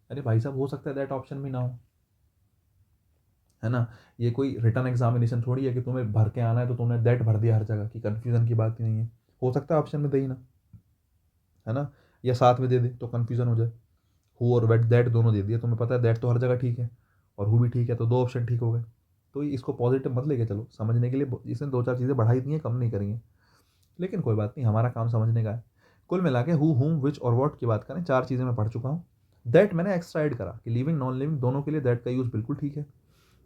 अरे भाई साहब, हो सकता है दैट ऑप्शन भी ना हो, है ना। ये कोई रिटर्न एग्जामिनेशन थोड़ी है कि तुम्हें भर के आना है तो तुमने दैट भर दिया हर जगह, की कन्फ्यूज़न की बात ही नहीं है। हो सकता है ऑप्शन में दे ही ना, है ना, या साथ में दे दे तो कन्फ्यूज़न हो जाए। हु और वेट दैट दोनों दे दिया, तुम्हें पता है दैट तो हर जगह ठीक है और हु भी ठीक है, तो दो ऑप्शन ठीक हो गए। तो इसको पॉजिटिव मत लेके चलो, समझने के लिए इसने दो चार चीज़ें बढ़ाई दी हैं, कम नहीं करी हैं, लेकिन कोई बात नहीं, हमारा काम समझने का है। कुल मिला के हु, हुम, विच और वॉट की बात करें, चार चीज़ें मैं पढ़ चुका हूँ। दैट मैंने एक्स्ट्रा ऐड करा कि लिविंग नॉन लिविंग दोनों के लिए दैट का यूज़ बिल्कुल ठीक है,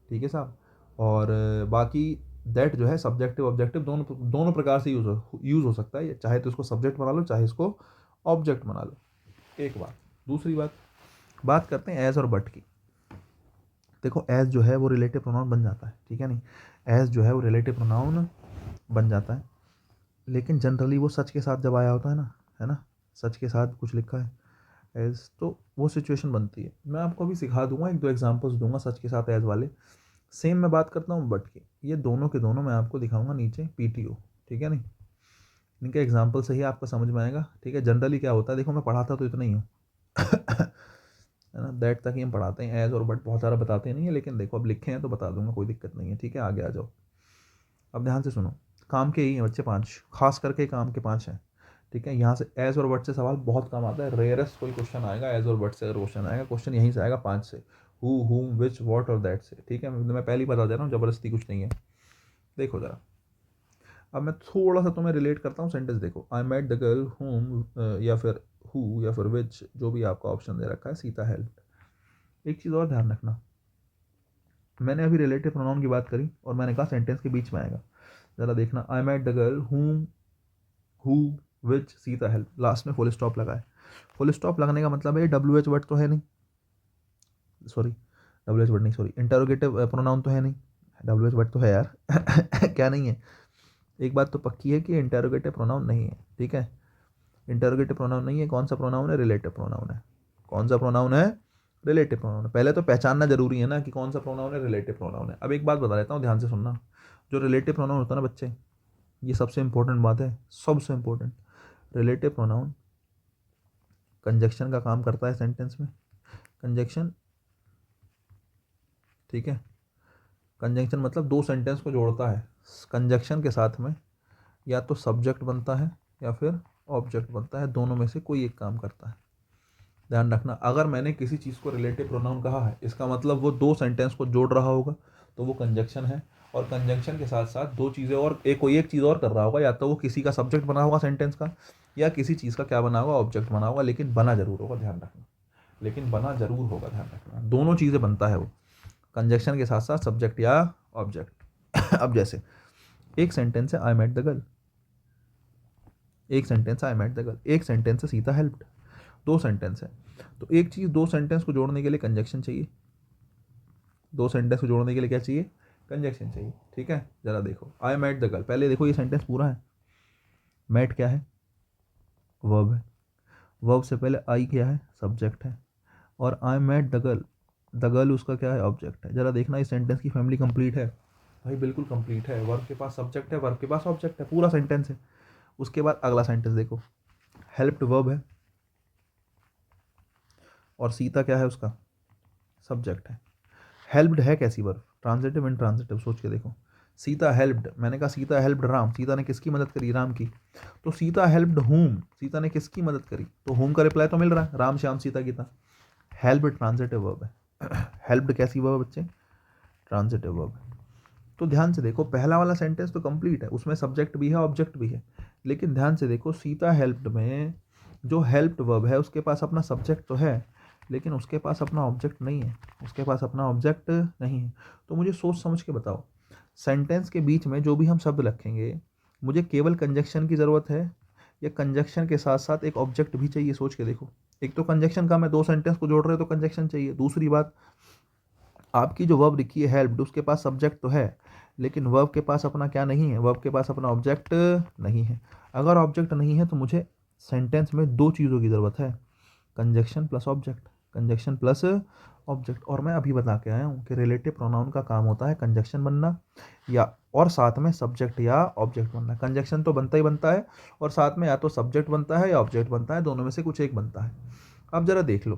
ठीक है साहब। और बाकी दैट जो है सब्जेक्टिव ऑब्जेक्टिव दोनों दोनों प्रकार से यूज़ हो सकता है, चाहे तो इसको सब्जेक्ट बना लो, चाहे इसको ऑब्जेक्ट बना लो। एक बात। दूसरी बात करते हैं एज और बट की। देखो एज जो है वो रिलेटिव प्रोनाउन बन जाता है, ठीक है नहीं, एज जो है वो रिलेटिव प्रोनाउन बन जाता है, लेकिन जनरली वो सच के साथ जब आया होता है ना, है ना, सच के साथ कुछ लिखा है एज, तो वो सिचुएशन बनती है। मैं आपको अभी सिखा दूंगा, एक दो एग्जांपल्स दूंगा सच के साथ एज वाले। सेम मैं बात करता हूँ बट की, ये दोनों के दोनों मैं आपको दिखाऊंगा नीचे पीटीओ, ठीक है नहीं, इनके एग्जाम्पल से ही आपको समझ में आएगा, ठीक है। जनरली क्या होता है, देखो मैं पढ़ाता तो इतना ही हूँ है ना, दैट तक ही हम पढ़ाते हैं, एज और बट बहुत सारा बताते नहीं है, लेकिन देखो अब लिखे हैं तो बता दूंगा, कोई दिक्कत नहीं है, ठीक है। आगे आ जाओ, अब ध्यान से सुनो। काम के ही हैं बच्चे पांच, खास करके काम के पांच हैं, ठीक है। यहाँ से एज और बट से सवाल बहुत कम आता है, रेयरेस्ट कोई क्वेश्चन आएगा एज और बट से, अगर क्वेश्चन आएगा, क्वेश्चन यहीं से आएगा पांच से, हु, हुम, विच, वॉट और दैट से, ठीक है। मैं पहले ही बता दे रहा हूँ, जबरदस्ती कुछ नहीं है। देखो ज़रा, अब मैं थोड़ा सा तुम्हें रिलेट करता हूँ सेंटेंस, देखो आई मेट द गर्ल हुम, या फिर हु या फिर विच, जो भी आपका ऑप्शन दे रखा है, सीता हेल्प। एक चीज़ और ध्यान रखना, मैंने अभी रिलेटिव प्रोनाउन की बात करी और मैंने कहा सेंटेंस के बीच में आएगा, ज़रा देखना, आई मेट द गर्ल हुम, who, which, Sita help, last में फुल स्टॉप लगाए। फुल स्टॉप लगने का मतलब है डब्ल्यू एच वर्ड तो है नहीं, सॉरी डब्ल्यू एच वर्ड नहीं, सॉरी इंटरोगेटिव प्रोनाउन तो है नहीं, डब्ल्यू एच वर्ड तो है यार क्या नहीं है, एक बात तो पक्की है कि इंटरोगेटिव प्रोनाउन नहीं है, ठीक है। इंटरोगेटिव प्रोनाउन नहीं है, कौन सा प्रोनाउन है, रिलेटिव प्रोनाउन है। कौन सा प्रोनाउन है, रिलेटिव प्रोनाउन है। पहले तो पहचानना जरूरी है ना कि कौन सा प्रोनाउन है, रिलेटिव प्रोनाउन है। अब एक बात बता देता हूँ, ध्यान से सुनना, जो रिलेटिव प्रोनाउन होता है ना बच्चे, ये सबसे इंपॉर्टेंट बात है, सबसे इंपॉर्टेंट, रिलेटिव प्रोनाउन कंजक्शन का काम करता है सेंटेंस में, कंजक्शन, ठीक है। कंजक्शन मतलब दो सेंटेंस को जोड़ता है, कंजक्शन के साथ में या तो सब्जेक्ट बनता है या फिर ऑब्जेक्ट बनता है, दोनों में से कोई एक काम करता है। ध्यान रखना, अगर मैंने किसी चीज़ को रिलेटिव प्रोनाउन कहा है, इसका मतलब वो दो सेंटेंस को जोड़ रहा होगा, तो वो कंजक्शन है। और कंजक्शन के साथ साथ दो चीज़ें और, एक कोई एक चीज़ और कर रहा होगा, या तो वो किसी का सब्जेक्ट बना होगा सेंटेंस का, या किसी चीज़ का क्या बना होगा, ऑब्जेक्ट बना होगा, लेकिन बना जरूर होगा, ध्यान रखना, लेकिन बना जरूर होगा, ध्यान रखना, दोनों चीज़ें बनता है वो, कंजक्शन के साथ साथ सब्जेक्ट या ऑब्जेक्ट अब जैसे एक सेंटेंस है आई मेट द गर्ल, एक सेंटेंस है आई मेट द गर्ल, एक सेंटेंस है सीता हेल्प्ड, दो सेंटेंस है। तो एक चीज़, दो सेंटेंस को जोड़ने के लिए कंजक्शन चाहिए, दो सेंटेंस को जोड़ने के लिए क्या चाहिए, कंजक्शन चाहिए, ठीक है। जरा देखो, आई मेट द गर्ल, पहले देखो ये सेंटेंस पूरा है, मेट क्या है, वर्ब है, वर्ब से पहले आई क्या है, सब्जेक्ट है, और आई मेट द गर्ल उसका क्या है, ऑब्जेक्ट है। जरा देखना इस सेंटेंस की फैमिली कंप्लीट है भाई, बिल्कुल कंप्लीट है, वर्ब के पास सब्जेक्ट है, वर्ब के पास ऑब्जेक्ट है, पूरा सेंटेंस है। उसके बाद अगला सेंटेंस देखो, हेल्प्ड वर्ब है और सीता क्या है उसका, सब्जेक्ट है। हेल्प्ड है कैसी वर्ब, ट्रांजिटिव इन ट्रांजिटिव, सोच के देखो, सीता हेल्प्ड, मैंने कहा सीता हेल्प्ड राम, सीता ने किसकी मदद करी, राम की। तो सीता हेल्प्ड होम, सीता ने किसकी मदद करी, तो होम का रिप्लाई तो मिल रहा है, Ram Shyam Sita Gita. Help transitive verb है हेल्प्ड कैसी वर्ब बच्चे, ट्रांजिटिव वर्ब है। तो ध्यान से देखो, पहला वाला सेंटेंस तो कंप्लीट है, उसमें सब्जेक्ट भी है ऑब्जेक्ट भी है, लेकिन ध्यान से देखो सीता हेल्प्ड में जो हेल्प्ड वर्ब है उसके पास अपना सब्जेक्ट तो है, लेकिन उसके पास अपना ऑब्जेक्ट नहीं है, उसके पास अपना ऑब्जेक्ट नहीं है। तो मुझे सोच समझ के बताओ, सेंटेंस के बीच में जो भी हम शब्द रखेंगे, मुझे केवल कंजक्शन की ज़रूरत है या कंजक्शन के साथ साथ एक ऑब्जेक्ट भी चाहिए, सोच के देखो। एक तो कंजक्शन का, मैं दो सेंटेंस को जोड़ रहे हो तो कंजक्शन चाहिए। दूसरी बात, आपकी जो वर्ब लिखी है हेल्प्ड, उसके पास सब्जेक्ट तो है, लेकिन वर्ब के पास अपना क्या नहीं है, वर्ब के पास अपना ऑब्जेक्ट नहीं है। अगर ऑब्जेक्ट नहीं है तो मुझे सेंटेंस में दो चीज़ों की ज़रूरत है, conjunction plus object, conjunction plus object. और मैं अभी बता के आया हूँ कि रिलेटिव प्रोनाउन का काम होता है कंजक्शन बनना या और साथ में सब्जेक्ट या ऑब्जेक्ट बनना। कंजक्शन तो बनता ही बनता है और साथ में या तो सब्जेक्ट बनता है या ऑब्जेक्ट बनता है, दोनों में से कुछ एक बनता है। अब जरा देख लो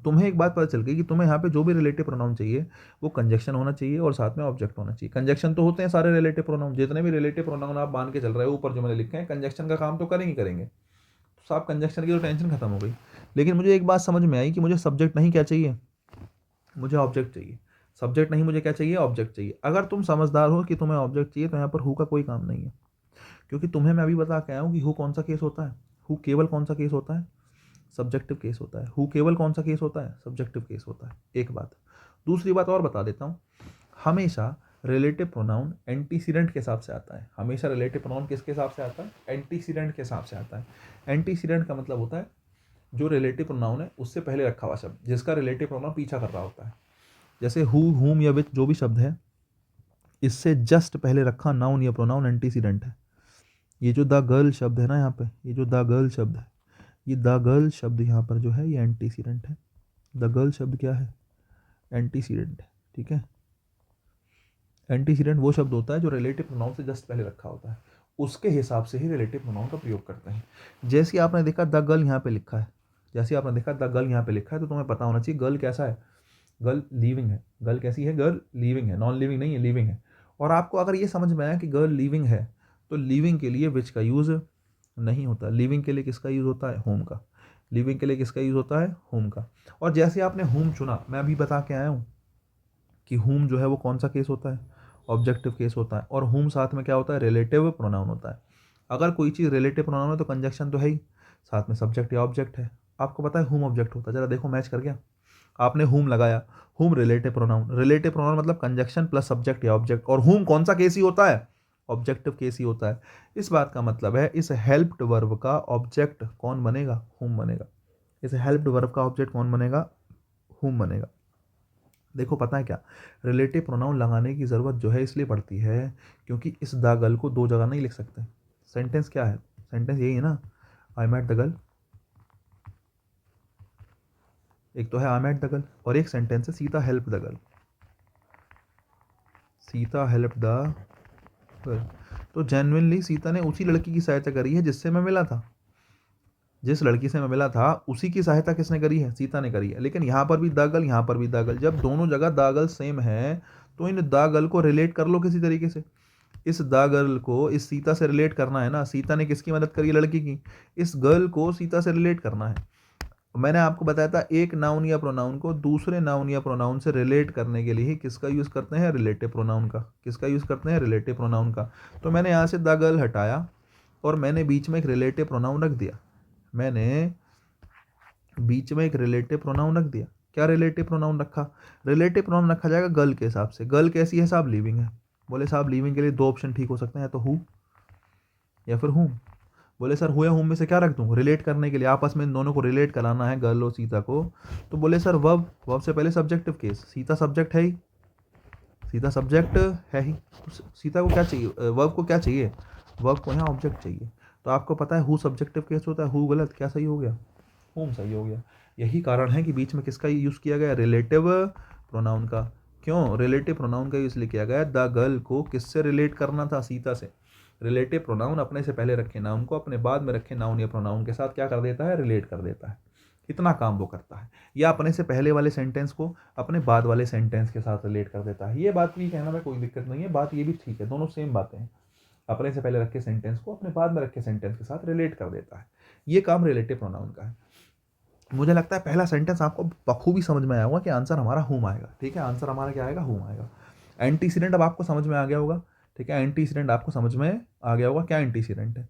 तुम्हें एक बात पता चल गई कि तुम्हें यहाँ पे जो भी रिलेटिव प्रोनाउन चाहिए वो कंजक्शन होना चाहिए और साथ में ऑब्जेक्ट होना चाहिए। कंजक्शन तो होते हैं सारे रिलेटिव प्रोनाउन, जितने भी रिलेटिव प्रोनाउन आप मान के चल रहे हो ऊपर जो मैंने लिखे हैं कंजक्शन का काम तो करेंगे करेंगे। तो साहब कंजक्शन की तो टेंशन खत्म हो गई। लेकिन मुझे एक बात समझ में आई कि मुझे सब्जेक्ट नहीं क्या चाहिए, मुझे ऑब्जेक्ट चाहिए। सब्जेक्ट नहीं, मुझे क्या चाहिए, ऑब्जेक्ट चाहिए। अगर तुम समझदार हो कि तुम्हें ऑब्जेक्ट चाहिए तो यहाँ पर हु का कोई काम नहीं है, क्योंकि तुम्हें मैं अभी बता के आया हूँ कि हु कौन सा केस होता है। हु केवल कौन सा केस होता है, सब्जेक्टिव केस होता है। हु केवल कौन सा केस होता है, सब्जेक्टिव केस होता है। एक बात। दूसरी बात और बता देता हूँ, हमेशा रिलेटिव प्रोनाउन एंटीसीडेंट के हिसाब से आता है। हमेशा रिलेटिव प्रोनाउन किसके हिसाब से आता है, एंटीसीडेंट के हिसाब से आता है। एंटीसीडेंट का मतलब होता है जो रिलेटिव प्रोनाउन है उससे पहले रखा हुआ शब्द, जिसका रिलेटिव प्रोनाउन पीछा कर रहा होता है। जैसे हु, हुम या विच जो भी शब्द है, इससे जस्ट पहले रखा नाउन या प्रोनाउन एंटीसीडेंट है। ये जो द गर्ल शब्द है ना यहाँ पे, ये जो द गर्ल शब्द है, ये द गर्ल शब्द यहाँ पर जो है ये एंटीसीडेंट है। द गर्ल शब्द क्या है, एंटीसीडेंट है। ठीक है, एंटीसीडेंट वो शब्द होता है जो रिलेटिव प्रोनाउन से जस्ट पहले रखा होता है, उसके हिसाब से ही रिलेटिव प्रोनाउन का प्रयोग करते हैं। जैसे आपने देखा द गर्ल यहाँ पे लिखा है, जैसे आपने देखा द गर्ल यहाँ पे लिखा है, तो तुम्हें पता होना चाहिए गर्ल कैसा है, गर्ल लिविंग है। गर्ल कैसी है, गर्ल लिविंग है, नॉन लिविंग नहीं है, लिविंग है। और आपको अगर ये समझ में आया कि गर्ल लिविंग है, तो लिविंग के लिए विच का यूज़ नहीं होता। लिविंग के लिए किसका यूज़ होता है, होम का। लिविंग के लिए किसका यूज़ होता है, होम का। और जैसे आपने होम चुना, मैं अभी बता के आया हूँ कि होम जो है वो कौन सा केस होता है, ऑब्जेक्टिव केस होता है। और होम साथ में क्या होता है, रिलेटिव प्रोनाउन होता है। अगर कोई चीज़ रिलेटिव प्रोनाउन है तो कंजक्शन तो है ही, साथ में सब्जेक्ट या ऑब्जेक्ट है। आपको पता है होम ऑब्जेक्ट होता है, जरा देखो मैच कर गया। आपने होम लगाया, home relative pronoun, relative pronoun मतलब कंजक्शन प्लस सब्जेक्ट या ऑब्जेक्ट। और होम कौन सा केस ही होता है, ऑब्जेक्टिव केस ही होता है। इस बात का मतलब है इस हेल्प्ड वर्ब का ऑब्जेक्ट कौन बनेगा, होम बनेगा। इस हेल्प्ड वर्ब का ऑब्जेक्ट कौन बनेगा, होम बनेगा। देखो पता है क्या, रिलेटिव प्रोनाउन लगाने की ज़रूरत जो है इसलिए पड़ती है क्योंकि इस द गर्ल को दो जगह नहीं लिख सकते। सेंटेंस क्या है, सेंटेंस यही है ना, आई मेट द गर्ल। एक तो है आई मेट द गर्ल और एक सेंटेंस है Sita help the girl. Sita help the girl, तो जेन्युइनली सीता ने उसी लड़की की सहायता करी है जिससे मैं मिला था। जिस लड़की से मैं मिला था उसी की सहायता किसने करी है, सीता ने करी है। लेकिन यहाँ पर भी द गर्ल, यहाँ पर भी द गर्ल, जब दोनों जगह द गर्ल सेम है तो इन द गर्ल को रिलेट कर लो किसी तरीके से। इस द गर्ल को इस सीता से रिलेट करना है ना, सीता ने किसकी मदद करी है, लड़की की। इस गर्ल को सीता से रिलेट करना है। मैंने आपको बताया था एक नाउन या प्रोनाउन को दूसरे नाउन या प्रोनाउन से रिलेट करने के लिए ही किसका यूज़ करते हैं, रिलेटिव प्रोनाउन का। किसका यूज़ करते हैं, रिलेटिव प्रोनाउन का। तो मैंने यहाँ से द गर्ल हटाया और मैंने बीच में एक रिलेटिव प्रोनाउन रख दिया। मैंने बीच में एक रिलेटिव प्रोनाउन रख दिया। क्या रिलेटिव प्रोनाउन रखा, रिलेटिव प्रोनाउन रखा जाएगा गर्ल के हिसाब से। गर्ल कैसी है साहब, लिविंग है। बोले साहब लिविंग के लिए दो ऑप्शन ठीक हो सकते हैं, या तो हु या फिर हूम। बोले सर हु या हूम में से क्या रख दूँ, रिलेट करने के लिए आपस में इन दोनों को रिलेट कराना है, गर्ल और सीता को। तो बोले सर वर्ब, वर्ब से पहले सब्जेक्टिव केस, सीता सब्जेक्ट है ही, सीता सब्जेक्ट है ही, तो सीता को क्या चाहिए, वर्ब को क्या चाहिए, वर्ब को यहाँ ऑब्जेक्ट चाहिए। तो आपको पता है हु सब्जेक्टिव केस होता है, हु गलत, क्या सही हो गया, होम सही हो गया। यही कारण है कि बीच में किसका यूज़ किया गया, रिलेटिव प्रोनाउन का। क्यों रिलेटिव प्रोनाउन का यूज़ किया गया, द गर्ल को किससे रिलेट करना था, सीता से। रिलेटिव प्रोनाउन अपने से पहले रखे नाउन को, अपने बाद में रखे नाउन या प्रोनाउन के साथ क्या कर देता है, रिलेट कर देता है। इतना काम वो करता है। या अपने से पहले वाले सेंटेंस को अपने बाद वाले सेंटेंस के साथ रिलेट कर देता है। ये बात भी कहना में कोई दिक्कत नहीं है, बात ये भी ठीक है, दोनों सेम बातें हैं। अपने से पहले रखे सेंटेंस को अपने बाद में रखे सेंटेंस के साथ रिलेट कर देता है। ये काम रिलेटिव प्रोनाउन का है। मुझे लगता है पहला सेंटेंस आपको बखूबी समझ में आया होगा कि आंसर हमारा होम आएगा। ठीक है, आंसर हमारा क्या आएगा, होम आएगा। एंटीसीडेंट अब आपको समझ में आ गया होगा। ठीक है, एंटीसीडेंट आपको समझ में आ गया होगा क्या एंटीसीडेंट है।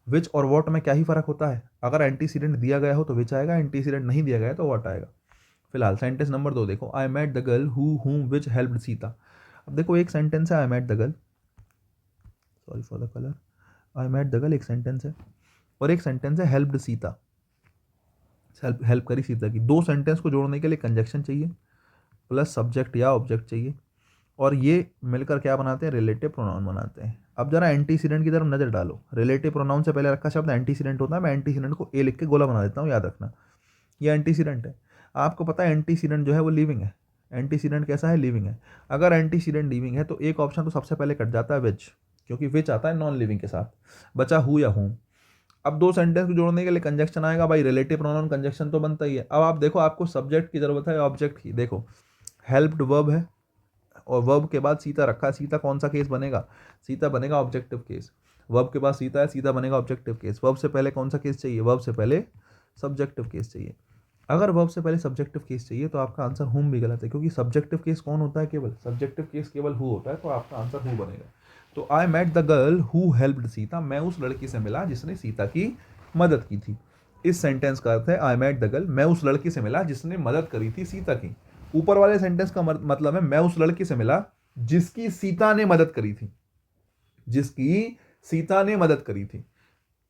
विच और वॉट में क्या ही फर्क होता है, अगर एंटीसीडेंट दिया गया हो तो विच आएगा, एंटीसीडेंट नहीं दिया गया है तो वॉट आएगा। फिलहाल सेंटेंस नंबर 2 देखो, I met the girl who whom which helped Sita. अब देखो एक सेंटेंस है I met the girl, sorry for the colour, I met the girl एक सेंटेंस है और एक सेंटेंस है हेल्प्ड सीता, हेल्प करी सीता की। दो सेंटेंस को जोड़ने के लिए कंजक्शन चाहिए प्लस सब्जेक्ट या ऑब्जेक्ट चाहिए और ये मिलकर क्या बनाते हैं, रिलेटिव प्रोनाउन बनाते हैं। अब जरा एंटीसीडेंट की तरफ नजर डालो, रिलेटिव प्रोनाउन से पहले रखा शब्द एंटीसीडेंट होता है। मैं एंटीसीडेंट को ए लिख के गोला बना देता हूँ, याद रखना ये एंटीसीडेंट है। आपको पता है एंटीसीडेंट जो है वो लिविंग है। एंटीसीडेंट कैसा है, लिविंग है। अगर एंटीसीडेंट लिविंग है तो एक ऑप्शन तो सबसे पहले कट जाता है विच, क्योंकि विच आता है नॉन लिविंग के साथ, बचा हु या हूम। अब दो सेंटेंस को जोड़ने के लिए कंजक्शन आएगा भाई, रिलेटिव प्रोनाउन कंजक्शन तो बनता ही है। अब आप देखो आपको सब्जेक्ट की जरूरत है ऑब्जेक्ट की। देखो हेल्प्ड वर्ब है और वर्ब के बाद सीता रखा है, सीता कौन सा केस बनेगा, सीता बनेगा ऑब्जेक्टिव केस। वर्ब के बाद सीता है, सीता बनेगा ऑब्जेक्टिव केस। वर्ब से पहले कौन सा केस चाहिए, वर्ब से पहले सब्जेक्टिव केस चाहिए। अगर वर्ब से पहले सब्जेक्टिव केस चाहिए तो आपका आंसर हुम भी गलत है, क्योंकि सब्जेक्टिव केस कौन होता है, केवल सब्जेक्टिव केस केवल हु होता है, तो आपका आंसर हु बनेगा। तो I met the girl who helped Sita, मैं उस लड़की से मिला जिसने सीता की मदद की थी। इस सेंटेंस का अर्थ है आई मेट द गर्ल, मैं उस लड़की से मिला जिसने मदद करी थी सीता की। ऊपर वाले सेंटेंस का मतलब है मैं उस लड़की से मिला जिसकी सीता ने मदद करी थी, जिसकी सीता ने मदद करी थी।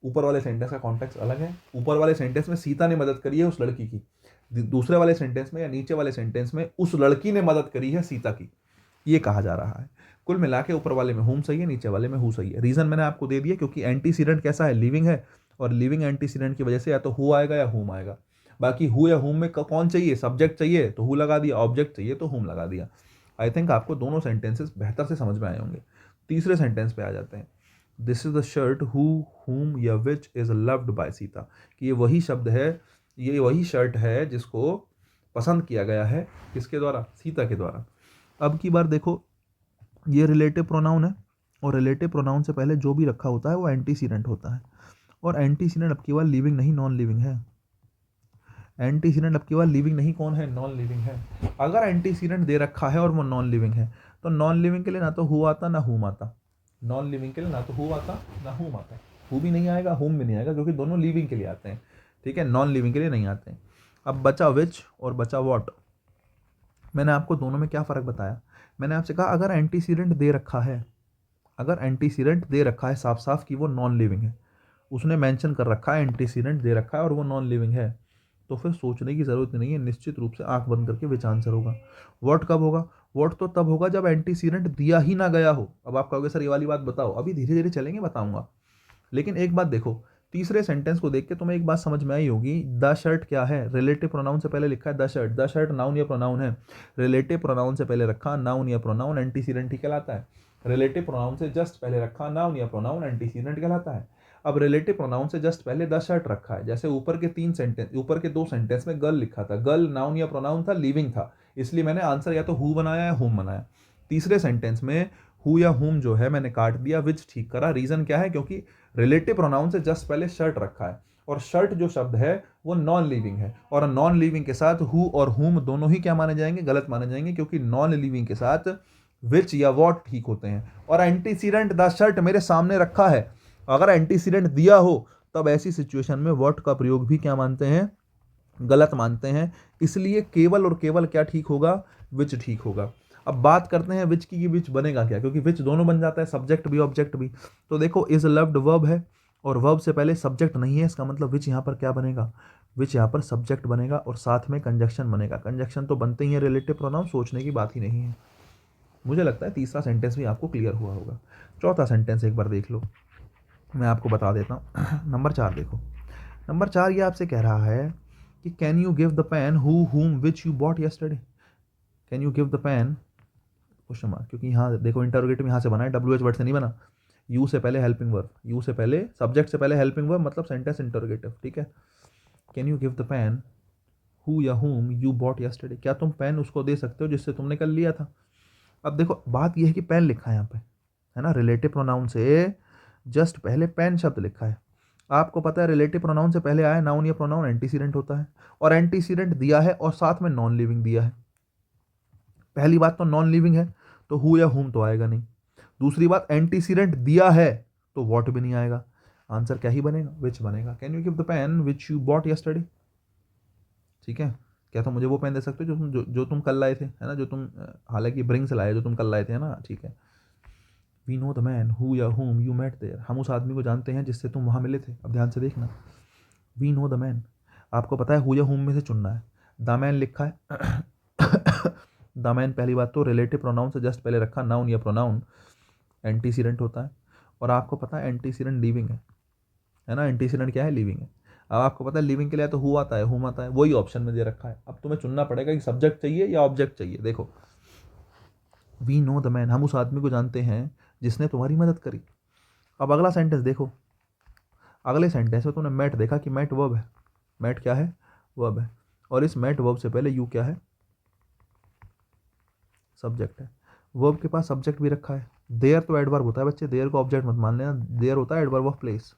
ऊपर वाले सेंटेंस का कॉन्टेक्स्ट अलग है। ऊपर वाले सेंटेंस में सीता ने मदद करी है उस लड़की की, दूसरे वाले सेंटेंस में या नीचे वाले सेंटेंस में उस लड़की ने मदद करी है सीता की, ये कहा जा रहा है। कुल मिला के ऊपर वाले में हुम सही है, नीचे वाले में हु सही है। रीजन मैंने आपको दे दिया, क्योंकि एंटीसीडेंट कैसा है, लिविंग है, और लिविंग एंटीसीडेंट की वजह से या तो हु आएगा या हुम आएगा। बाकी हु या हुम में कौन चाहिए, सब्जेक्ट चाहिए तो हु लगा दिया, ऑब्जेक्ट चाहिए तो हुम लगा दिया। आई थिंक आपको दोनों सेंटेंसेस बेहतर से समझ में आए होंगे। तीसरे सेंटेंस पे आ जाते हैं। This is the shirt who whom या which is loved by Sita, कि ये वही शब्द है, ये वही शर्ट है जिसको पसंद किया गया है, किसके द्वारा, सीता के द्वारा। अब की बार देखो ये रिलेटिव प्रोनाउन है, और रिलेटिव प्रोनाउन से पहले जो भी रखा होता है वो एंटीसीडेंट होता है, और एंटीसीडेंट अब की बार लिविंग नहीं नॉन लिविंग है। एंटीसीडेंट अब की बार लिविंग नहीं कौन है, नॉन लिविंग है। अगर एंटीसीडेंट दे रखा है और वो नॉन लिविंग है तो नॉन लिविंग के लिए ना तो हु आता ना हुम आता, नॉन लिविंग के लिए ना तो हु आता ना हुम आता, हु भी नहीं आएगा हुम भी नहीं आएगा, क्योंकि दोनों लिविंग के लिए आते हैं, ठीक है, नॉन लिविंग के लिए नहीं आते हैं। अब बचा विच और बचा वॉट। मैंने आपको दोनों में क्या फ़र्क बताया, मैंने आपसे कहा अगर एंटीसीडेंट दे रखा है, अगर एंटीसीडेंट दे रखा है साफ साफ कि वो नॉन लिविंग है, उसने मेंशन कर रखा है एंटीसीडेंट दे रखा है और वो नॉन लिविंग है, तो फिर सोचने की ज़रूरत नहीं है, निश्चित रूप से आंख बंद करके विच आंसर होगा। वॉट कब होगा, वॉट तो तब होगा जब एंटीसीडेंट दिया ही ना गया हो। अब आप कहोगे सर ये वाली बात बताओ, अभी धीरे धीरे चलेंगे बताऊंगा। लेकिन एक बात देखो, तीसरे सेंटेंस को देख के तुम्हें एक बात समझ में आई होगी, द शर्ट क्या है, रिलेटिव प्रोनाउन से पहले लिखा है the shirt. The shirt noun या प्रोनाउन है, रिलेटिव प्रोनाउन से पहले रखा नाउन या प्रोनाउन एंटीसीडेंट ही कहलाता है। रिलेटिव प्रोनाउन से जस्ट पहले रखा नाउन या प्रोनाउन एंटीसीडेंट कहलाता है। अब रिलेटिव प्रोनाउन से जस्ट पहले द शर्ट रखा है, जैसे ऊपर के तीन सेंटेंस, ऊपर के दो सेंटेंस में गर्ल लिखा था, गर्ल नाउन या प्रोनाउन था, लिविंग था, इसलिए मैंने आंसर या तो हु बनाया या हुम बनाया। तीसरे सेंटेंस में हु या हुम जो है मैंने काट दिया, विच ठीक करा। रीजन क्या है, क्योंकि रिलेटिव प्रोनाउन से जस्ट पहले शर्ट रखा है, और शर्ट जो शब्द है वो नॉन लिविंग है, और नॉन लिविंग के साथ हु और हुम दोनों ही क्या माने जाएंगे, गलत माने जाएंगे, क्योंकि नॉन लिविंग के साथ विच या वॉट ठीक होते हैं। और एंटीसीडेंट द शर्ट मेरे सामने रखा है, अगर एंटीसीडेंट दिया हो तब ऐसी सिचुएशन में वॉट का प्रयोग भी क्या मानते हैं, गलत मानते हैं। इसलिए केवल और केवल क्या ठीक होगा, विच ठीक होगा। अब बात करते हैं विच की, कि विच बनेगा क्या, क्योंकि विच दोनों बन जाता है, सब्जेक्ट भी ऑब्जेक्ट भी। तो देखो इज लव्ड वर्ब है और वर्ब से पहले सब्जेक्ट नहीं है, इसका मतलब विच यहाँ पर क्या बनेगा, विच यहाँ पर सब्जेक्ट बनेगा और साथ में कंजक्शन बनेगा। कंजक्शन तो बनते ही है रिलेटिव प्रोनाउन, सोचने की बात ही नहीं है। मुझे लगता है तीसरा सेंटेंस भी आपको क्लियर हुआ होगा। चौथा सेंटेंस एक बार देख लो, मैं आपको बता देता हूँ। नंबर 4 देखो, नंबर 4 ये आपसे कह रहा है कि can you give the pen who whom which you bought yesterday. Can you give the pen question mark, क्योंकि यहाँ देखो इंटरोगेटिव यहाँ से बना है, डब्ल्यू एच वर्ड से नहीं बना, यू से पहले हेल्पिंग वर्ब, यू से पहले सब्जेक्ट से पहले हेल्पिंग वर्ब, मतलब सेंटेंस इंटरोगेटिव, ठीक है। Can you give the pen who या हुम यू बॉट यस्टरडे, क्या तुम पेन उसको दे सकते हो जिससे तुमने कल लिया था। अब देखो बात यह है कि पेन लिखा है यहाँ पे, है ना, रिलेटिव प्रोनाउन से जस्ट पहले पेन शब्द लिखा है। आपको पता है रिलेटिव प्रोनाउन से पहले आया नाउन या प्रोनाउन एंटीसीडेंट होता है, और एंटीसीडेंट दिया है और साथ में नॉन लिविंग दिया है। पहली बात तो नॉन लिविंग है तो हु या हुम तो आएगा नहीं, दूसरी बात एंटीसीडेंट दिया है तो वॉट भी नहीं आएगा। आंसर क्या ही बनेगा, विच बनेगा। Can you give the pen which you bought yesterday, ठीक है। क्या तुम मुझे वो पेन दे सकते हो जो तुम कल लाए थे, है ना, जो तुम हालांकि ब्रिंग से लाए, जो तुम कल लाए थे, है ना, ठीक है। We know the man who या हुम यू मेट देयर, हम उस आदमी को जानते हैं जिससे तुम वहाँ मिले थे। अब ध्यान से देखना, वी नो द मैन, आपको पता है हु या हुम में से चुनना है। द मैन लिखा है द मैन पहली बात तो रिलेटिव प्रोनाउन से जस्ट पहले रखा नाउन या प्रोनाउन एंटीसीडेंट होता है, और आपको पता है एंटीसीडेंट लिविंग है ना, एंटीसीडेंट क्या है, लिविंग है। अब आपको पता है लिविंग के लिए तो हु आता है हुम आता है, वही ऑप्शन में दे रखा है। अब तुम्हें चुनना पड़ेगा कि सब्जेक्ट चाहिए या ऑब्जेक्ट चाहिए। देखो वी नो द मैन, हम उस आदमी को जानते हैं जिसने तुम्हारी मदद करी। अब अगला सेंटेंस देखो, अगले सेंटेंस में तुमने मैट देखा कि मैट वर्ब है, मैट क्या है, वर्ब है, और इस मैट वर्ब से पहले यू क्या है, सब्जेक्ट है। वर्ब के पास सब्जेक्ट भी रखा है। देयर तो एडवर्ब होता है बच्चे, देयर को ऑब्जेक्ट मत मान लेना, देयर होता है एडवर्ब ऑफ प्लेस,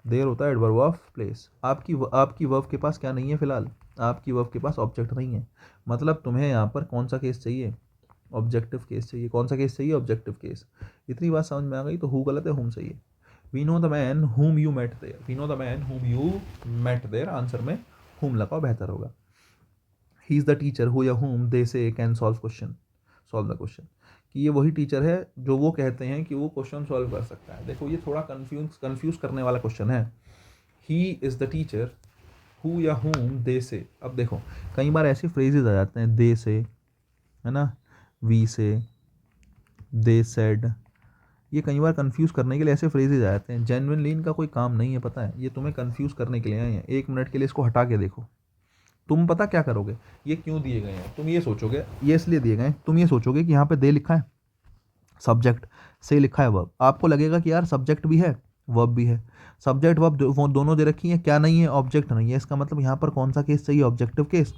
देयर होता है एडवर्ब ऑफ प्लेस। आपकी वर्ब के पास क्या नहीं है फिलहाल, आपकी वर्ब के पास ऑब्जेक्ट नहीं है, मतलब तुम्हें यहाँ पर कौन सा केस चाहिए, ऑब्जेक्टिव केस चाहिए। कौन सा केस चाहिए, ऑब्जेक्टिव केस। इतनी बात समझ में आ गई। तो हु गलत है, हुम सही है। We know the man whom you met there, we know the man whom you met there, answer में हुम लगाओ, बेहतर होगा। He is the teacher who या whom they say can solve question, solve the question, कि ये वही teacher है जो वो कहते हैं कि वो क्वेश्चन सॉल्व कर सकता है। देखो ये थोड़ा कंफ्यूज करने वाला क्वेश्चन है। ही इज़ द टीचर हु या हुम दे से। अब देखो कई बार ऐसे फ्रेजेज आ जाते हैं, दे से, है ना, वी से, दे सेड, ये कई बार कंफ्यूज करने के लिए ऐसे फ्रेजेज आ जाते हैं। जेन्युइनली इनका कोई काम नहीं है, पता है, ये तुम्हें कंफ्यूज करने के लिए आए हैं। 1 मिनट के लिए इसको हटा के देखो, तुम पता क्या करोगे, ये क्यों दिए गए हैं, तुम ये सोचोगे ये इसलिए दिए गए हैं, तुम ये सोचोगे कि यहाँ पे दे लिखा है सब्जेक्ट, से लिखा है वर्ब, आपको लगेगा कि यार सब्जेक्ट भी है वर्ब भी है, सब्जेक्ट वर्ब वो दोनों दे रखी है, क्या नहीं है, ऑब्जेक्ट नहीं है। इसका मतलब यहाँ पर कौन सा केस चाहिए, ऑब्जेक्टिव केस।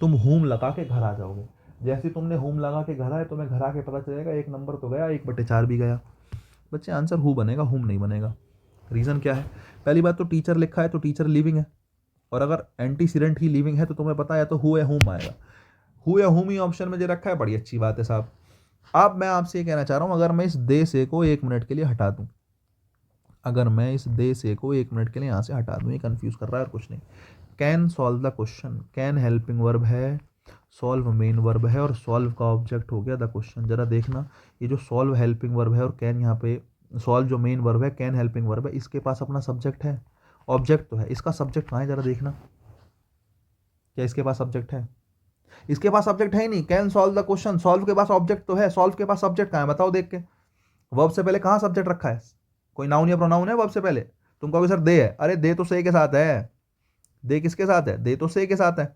तुम होम लगा के घर आ जाओगे, जैसे तुमने होम लगा के घर आए, तुम्हें घर आके पता चलेगा 1 नंबर तो गया, 1/4 भी गया। बच्चे आंसर हु बनेगा, हुम नहीं बनेगा। रीज़न क्या है, पहली बात तो टीचर लिखा है तो टीचर लिविंग है, और अगर एंटीसीडेंट ही लिविंग है तो तुम्हें पता है तो हु या हुम आएगा। हु या हुम ही ऑप्शन में जो रखा है, बड़ी अच्छी बात है साहब। अब मैं आपसे ये कहना चाह रहा हूँ, अगर मैं इस दे से को 1 मिनट के लिए हटा दूँ, अगर मैं इस दे से को 1 मिनट के लिए यहाँ से हटा दूँ, ये कंफ्यूज कर रहा है और कुछ नहीं। Can solve the question, can helping verb है, सॉल्व मेन वर्ब है, और सॉल्व का ऑब्जेक्ट हो गया द क्वेश्चन। जरा देखना, ये जो सॉल्व हेल्पिंग वर्ब है और कैन यहाँ पे सॉल्व जो मेन वर्ब है, कैन हेल्पिंग वर्ब है, इसके पास अपना सब्जेक्ट है, ऑब्जेक्ट तो है। इसका सब्जेक्ट कहाँ है, जरा देखना, क्या इसके पास सब्जेक्ट है, इसके पास सब्जेक्ट है ही नहीं। Can solve the question, solve के पास ऑब्जेक्ट तो है, सॉल्व के पास सब्जेक्ट कहाँ है बताओ देख के। वर्ब से पहले कहाँ सब्जेक्ट रखा है, कोई नाउन या प्रोनाउन है वर्ब से पहले। तुम कहोगे सर दे है, अरे दे तो से के साथ है, दे किसके साथ है, दे तो से के साथ है,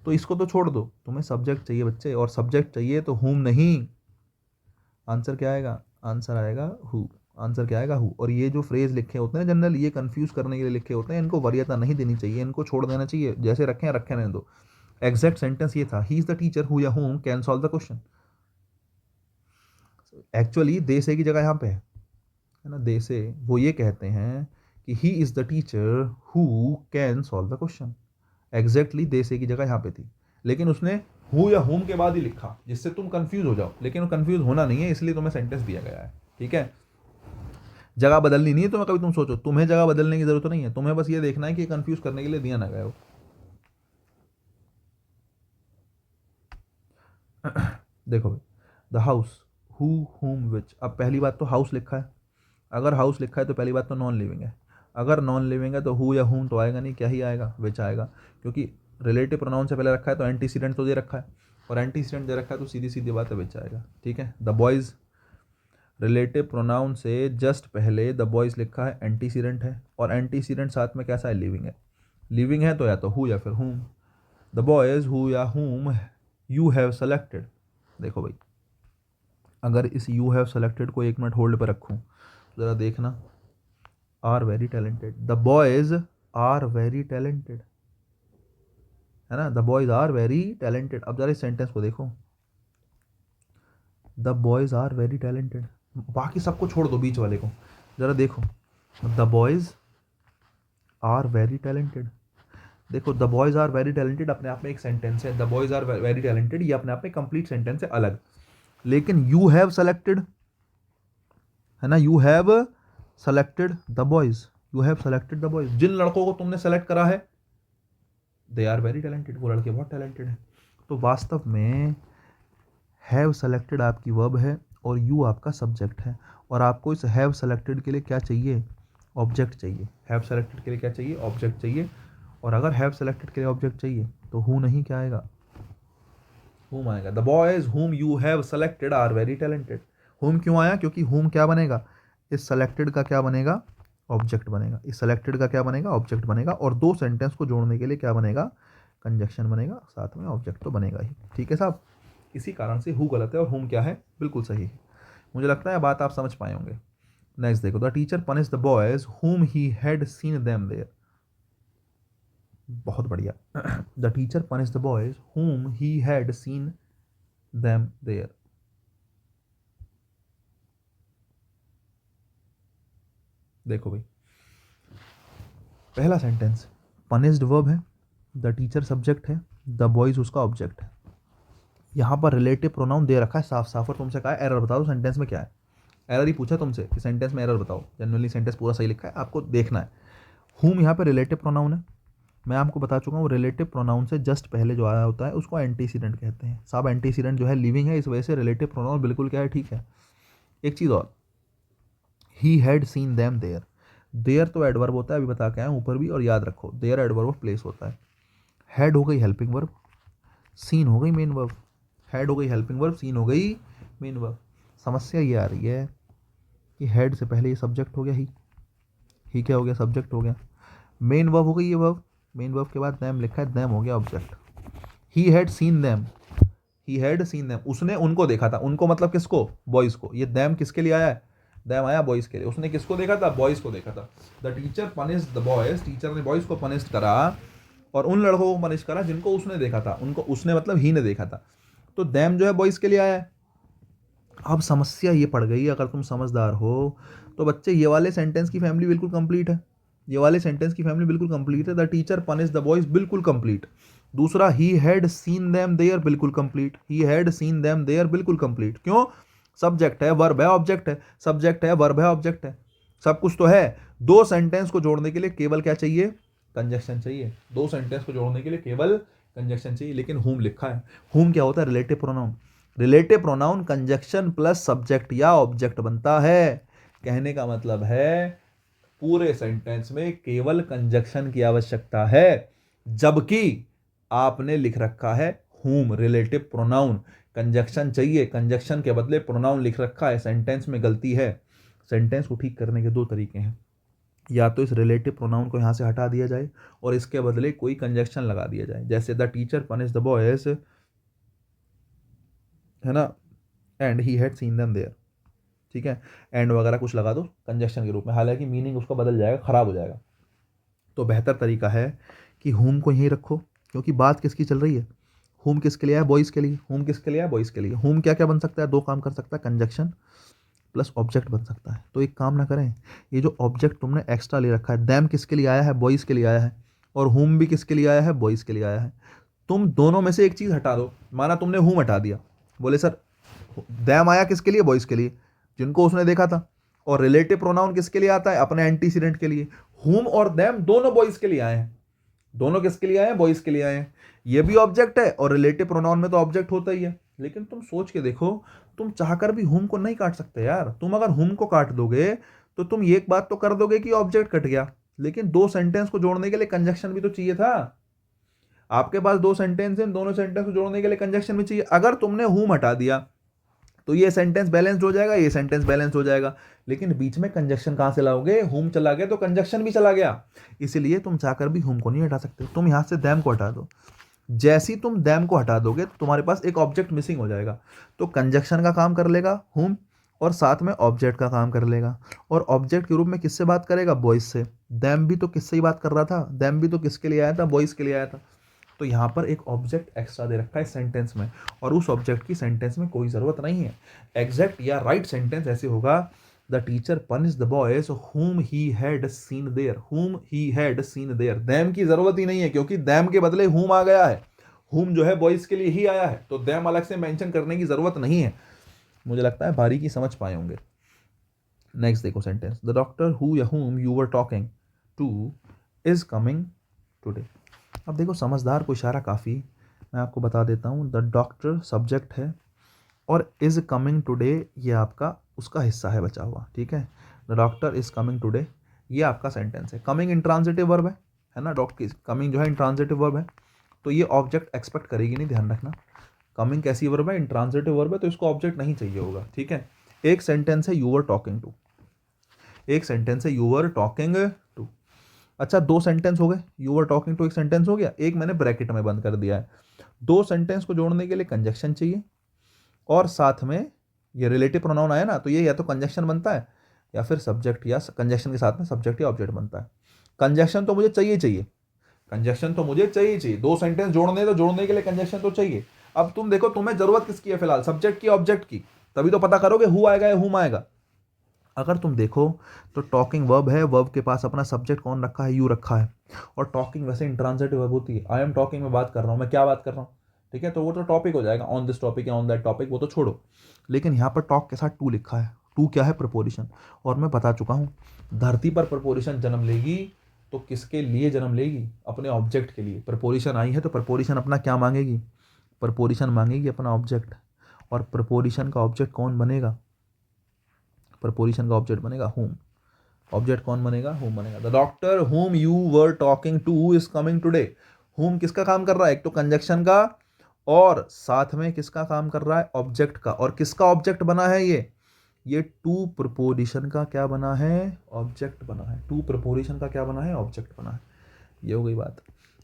तो इसको तो छोड़ दो, तुम्हें सब्जेक्ट चाहिए बच्चे, और सब्जेक्ट चाहिए तो हुम नहीं। आंसर क्या आएगा, आंसर आएगा हु, आंसर क्या आएगा हु। और ये जो फ्रेज लिखे होते हैं जनरल, ये कंफ्यूज करने के लिए लिखे होते हैं, इनको वरीयता नहीं देनी चाहिए, इनको छोड़ देना चाहिए, जैसे रखे हैं रखे रहने दो। एग्जैक्ट सेंटेंस ये था, he is the teacher who या हुम can solve the question. Actually they से की जगह यहाँ पे है ना, दे से वो ये कहते हैं कि he is the teacher who can solve the question. Exactly they से की जगह यहाँ पे थी, लेकिन उसने हु या हुम के बाद ही लिखा, जिससे तुम कंफ्यूज हो जाओ, लेकिन वो कंफ्यूज होना नहीं है, इसलिए तुम्हें सेंटेंस दिया गया है। ठीक है, जगह बदलनी नहीं है तुम्हें, कभी तुम सोचो तुम्हें जगह बदलने की जरूरत नहीं है, तुम्हें बस ये देखना है कि कंफ्यूज करने के लिए दिया ना गया हो। देखो भाई, द हाउस, हु हुम विच। अब पहली बात तो हाउस लिखा है, अगर हाउस लिखा है तो पहली बात तो नॉन लिविंग है, अगर नॉन लिविंग है तो हु या हुम तो आएगा नहीं, क्या ही आएगा, विच आएगा, क्योंकि रिलेटिव प्रोनाउन से पहले रखा है तो एंटीसीडेंट तो दे रखा है, और एंटीसीडेंट दे रखा है तो सीधी सीधी बात है विच आएगा। ठीक है, द बॉयज़, रिलेटिव प्रोनाउन से जस्ट पहले द बॉयज़ लिखा है, एंटीसीडेंट है, और एंटीसीडेंट साथ में कैसा है, लिविंग है, लिविंग है तो या तो हु या फिर हुम। द बॉयज़ हु या हुम यू हैव सेलेक्टेड। देखो भाई, अगर इस यू हैव सेलेक्टेड को 1 मिनट होल्ड पर रखूँ, ज़रा देखना, are very talented, the boys are very talented, है ना, the boys are very talented. अब जरा इस सेंटेंस को देखो, the boys are very talented, बाकी सबको छोड़ दो, बीच वाले को ज़रा देखो, the boys are very talented. देखो the boys are very talented अपने आप में एक सेंटेंस है, the boys are very talented ये अपने आप में कंप्लीट सेंटेंस है अलग, लेकिन यू हैव सेलेक्टेड, है ना, you have selected the boys, you have selected the boys, जिन लड़कों को तुमने सेलेक्ट करा है दे आर वेरी टैलेंटेड, वो लड़के बहुत टैलेंटेड हैं। तो वास्तव में हैव सेलेक्टेड आपकी वर्ब है और यू आपका सब्जेक्ट है, और आपको इस हैव सेलेक्टेड के लिए क्या चाहिए, ऑब्जेक्ट चाहिए। हैव सेलेक्टेड के लिए क्या चाहिए, ऑब्जेक्ट चाहिए, और अगर हैव सेलेक्टेड के लिए ऑब्जेक्ट चाहिए तो हु नहीं, क्या आएगा, हुम आएगा। The boys whom you have selected are very talented. Whom क्यों आया, क्योंकि हुम क्या बनेगा, इस सेलेक्टेड का क्या बनेगा, ऑब्जेक्ट बनेगा, इस सेलेक्टेड का क्या बनेगा, ऑब्जेक्ट बनेगा, और दो सेंटेंस को जोड़ने के लिए क्या बनेगा, कंजक्शन बनेगा, साथ में ऑब्जेक्ट तो बनेगा ही। ठीक है साहब, इसी कारण से हु गलत है और हुम क्या है, बिल्कुल सही है। मुझे लगता है बात आप समझ पाए होंगे। नेक्स्ट देखो, the teacher punish the boys whom he had seen them there. बहुत बढ़िया. The teacher punish the boys whom he had seen them there. देखो भाई, पहला सेंटेंस पनिश्ड वर्ब है, द टीचर सब्जेक्ट है, द बॉयज उसका object है. यहाँ पर रिलेटिव प्रोनाउन दे रखा है साफ साफ, और तुमसे कहा है एरर बताओ सेंटेंस में क्या है. एरर ही पूछा तुमसे कि सेंटेंस में एरर बताओ. जनरली सेंटेंस पूरा सही लिखा है, आपको देखना है. हुम यहाँ पे रिलेटिव प्रोनाउन है. मैं आपको बता चुका हूँ, रिलेटिव प्रोनाउन से जस्ट पहले जो आया होता है उसको एंटीसीडेंट कहते हैं. साहब एंटीसीडेंट जो है लिविंग है, इस वजह से रिलेटिव प्रोनाउन बिल्कुल क्या है, ठीक है. एक चीज़ और, he had seen them there. There तो एडवर्ब होता है, अभी बता के आए ऊपर भी, और याद रखो देयर एडवर्ब ऑफ प्लेस होता है. हैड हो गई हेल्पिंग वर्ब, सीन हो गई मेन वर्ब. हैड हो गई हेल्पिंग वर्ब, सीन हो गई मेन वर्ब. समस्या ये आ रही है कि हेड से पहले ये सब्जेक्ट हो गया ही क्या हो गया, सब्जेक्ट हो गया. मेन वर्ब हो गई ये वर्ब, मेन वर्ब के बाद दैम लिखा है, दैम हो गया object. He had seen them, he had seen them, उसने उनको देखा था. उनको मतलब किसको, बॉयज़ को. ये दैम किसके लिए आया है, दैम आया बॉयज़ के लिए. उसने किसको देखा था, बॉयज़ को देखा था. The teacher punish the boys, teacher ने बॉयज़ को पनिश करा और उन लड़कों को पनिश करा जिनको उसने देखा था. उनको उसने मतलब ही ने देखा था. तो दैम जो है बॉयज़ के लिए आया है. अब समस्या ये पड़ गई, अगर तुम समझदार हो तो बच्चे ये वाले सेंटेंस की फैमिली बिल्कुल कंप्लीट है. ये वाले सेंटेंस की फैमिली बिल्कुल कंप्लीट है. The teacher punish the boys बिल्कुल कंप्लीट. दूसरा, he had seen them there बिल्कुल complete. He had seen them there बिल्कुल कंप्लीट. क्यों, सब्जेक्ट है, वर्ब है, ऑब्जेक्ट है. सब्जेक्ट है, वर्ब है, ऑब्जेक्ट है, सब कुछ तो है. दो सेंटेंस को जोड़ने के लिए केवल क्या चाहिए, कंजक्शन चाहिए. दो सेंटेंस को जोड़ने के लिए केवल कंजक्शन चाहिए. लेकिन हुम लिखा है. हुम क्या होता है, relative pronoun. Relative pronoun conjunction plus subject या ऑब्जेक्ट बनता है. कहने का मतलब है पूरे सेंटेंस में केवल कंजक्शन की आवश्यकता है, जबकि आपने लिख रखा है हुम रिलेटिव प्रोनाउन. कंजक्शन चाहिए, कंजक्शन के बदले प्रोनाउन लिख रखा है. सेंटेंस में गलती है. सेंटेंस को ठीक करने के दो तरीके हैं. या तो इस रिलेटिव प्रोनाउन को यहां से हटा दिया जाए और इसके बदले कोई कंजक्शन लगा दिया जाए. जैसे the teacher punish the boys, है ना, and he had seen them there. ठीक है, एंड वगैरह कुछ लगा दो कंजक्शन के रूप में, हालांकि मीनिंग उसका बदल जाएगा, खराब हो जाएगा. तो बेहतर तरीका है कि हुम को यहीं रखो, क्योंकि बात किसकी चल रही है. हुम किसके लिए है, बॉयज़ के लिए. हुम किसके लिए है, बॉयज़ के लिए. हुम क्या क्या बन सकता है, दो काम कर सकता है, कंजक्शन प्लस ऑब्जेक्ट बन सकता है. तो एक काम ना करें, ये जो ऑब्जेक्ट तुमने एक्स्ट्रा ले रखा है, दैम किसके लिए आया है, बॉयज़ के लिए आया है, और हुम भी किसके लिए आया है, बॉयज़ के लिए आया है. तुम दोनों में से एक चीज़ हटा दो. माना तुमने हुम हटा दिया, बोले सर दैम आया किसके लिए, बॉयज़ के लिए, जिनको उसने देखा था. और रिलेटिव प्रोनाउन किसके लिए आता है, अपने एंटीसीडेंट के लिए. हुम और देम दोनों बॉयज़ के लिए आए हैं. दोनों किसके लिए आए हैं, बॉयज़ के लिए आए हैं. ये भी ऑब्जेक्ट है, और रिलेटिव प्रोनाउन में तो ऑब्जेक्ट होता ही है. लेकिन तुम सोच के देखो, तुम चाहकर भी हुम को नहीं काट सकते यार. तुम अगर हुम को काट दोगे तो तुम ये एक बात तो कर दोगे कि ऑब्जेक्ट कट गया, लेकिन दो सेंटेंस को जोड़ने के लिए कंजक्शन भी तो चाहिए था. आपके पास दो सेंटेंस हैं, दोनों सेंटेंस को जोड़ने के लिए कंजक्शन भी चाहिए. अगर तुमने हुम हटा दिया तो ये सेंटेंस बैलेंस्ड हो जाएगा, ये सेंटेंस बैलेंस्ड हो जाएगा. लेकिन बीच में कंजक्शन कहां से लाओगे, हुम चला गया तो कंजक्शन भी चला गया. इसीलिए तुम चाहकर भी हुम को नहीं हटा सकते. तुम यहां से दैम को हटा दो. जैसी तुम दैम को हटा दोगे तो तुम्हारे पास एक ऑब्जेक्ट मिसिंग हो जाएगा. तो कंजक्शन का काम कर लेगा हुम, और साथ में ऑब्जेक्ट का काम कर लेगा. और ऑब्जेक्ट के रूप में किससे बात करेगा, बॉयज से. दैम भी तो किससे ही बात कर रहा था, दैम भी तो किसके लिए आया था, बॉयज के लिए आया था. तो यहाँ पर एक ऑब्जेक्ट एक्स्ट्रा दे रखा है सेंटेंस में, और उस ऑब्जेक्ट की सेंटेंस में कोई ज़रूरत नहीं है. एग्जैक्ट या राइट सेंटेंस ऐसे होगा, the teacher punish the boys whom he had seen there. whom he had seen there. Them की ज़रूरत ही नहीं है, क्योंकि दैम के बदले whom आ गया है. whom जो है बॉयज़ के लिए ही आया है, तो दैम अलग से मेंशन करने की ज़रूरत नहीं है. मुझे लगता है बारीकी समझ पाए होंगे. नेक्स्ट देखो सेंटेंस, द डॉक्टर हु या whom you were talking to is coming today. अब देखो समझदार को इशारा काफ़ी, मैं आपको बता देता हूँ. द डॉक्टर सब्जेक्ट है, और इज़ कमिंग टुडे ये आपका उसका हिस्सा है बचा हुआ. ठीक है, the doctor is coming today ये आपका सेंटेंस है. कमिंग इंट्रांजिटिव वर्ब है ना. डॉक्टर कमिंग जो है इंट्रांजिटिव वर्ब है, तो ये ऑब्जेक्ट एक्सपेक्ट करेगी नहीं, ध्यान रखना. कमिंग कैसी वर्ब है, इंट्रांजिटिव वर्ब है, तो इसको ऑब्जेक्ट नहीं चाहिए होगा. ठीक है, एक सेंटेंस है यू वर टॉकिंग टू, एक सेंटेंस है यू वर टॉकिंग टू. अच्छा, दो सेंटेंस हो गए. यू वर टॉकिंग टू एक सेंटेंस हो गया, एक मैंने ब्रैकेट में बंद कर दिया है. दो सेंटेंस को जोड़ने के लिए कंजक्शन चाहिए, और साथ में ये रिलेटिव प्रोनाउन आया ना, तो ये या तो कंजक्शन बनता है या फिर सब्जेक्ट या कंजक्शन के साथ में सब्जेक्ट या ऑब्जेक्ट बनता है। कंजक्शन तो मुझे चाहिए चाहिए, कंजक्शन तो मुझे चाहिए चाहिए, दो सेंटेंस जोड़ने तो जोड़ने के लिए कंजक्शन तो चाहिए। अब तुम देखो तुम्हें जरूरत किसकी है फिलहाल, सब्जेक्ट की ऑब्जेक्ट की, तभी तो पता करोगे हु आएगा या हुम आएगा। अगर तुम देखो तो टॉकिंग वर्ब है, वर्ब के पास अपना सब्जेक्ट कौन रखा है, यू रखा है। और टॉकिंग वैसे इंट्रांजिटिव वर्ब होती है, आई एम टॉकिंग में बात कर रहा हूँ, मैं क्या बात कर रहा हूँ, ठीक है, तो वो तो टॉपिक हो जाएगा, ऑन दिस टॉपिक या ऑन दैट टॉपिक, वो तो छोड़ो। लेकिन यहाँ पर टॉक के साथ टू लिखा है, टू क्या है, प्रपोजिशन। और मैं बता चुका हूँ, धरती पर प्रपोजिशन जन्म लेगी तो किसके लिए जन्म लेगी, अपने ऑब्जेक्ट के लिए। प्रपोजिशन आई है तो प्रपोजिशन अपना क्या मांगेगी, प्रपोजिशन मांगेगी अपना ऑब्जेक्ट। और प्रपोजिशन का ऑब्जेक्ट कौन बनेगा, प्रपोजिशन का ऑब्जेक्ट बनेगा हुम। ऑब्जेक्ट कौन बनेगा, हुम बनेगा। The doctor whom you were talking two is coming today. हुम किसका काम कर रहा है, एक तो कंजक्शन का, और साथ में किसका काम कर रहा है, ऑब्जेक्ट का। और किसका ऑब्जेक्ट बना है ये टू प्रपोजिशन का क्या बना है, ऑब्जेक्ट बना है। टू प्रपोजिशन का क्या बना है, ऑब्जेक्ट बना है। ये हो गई बात।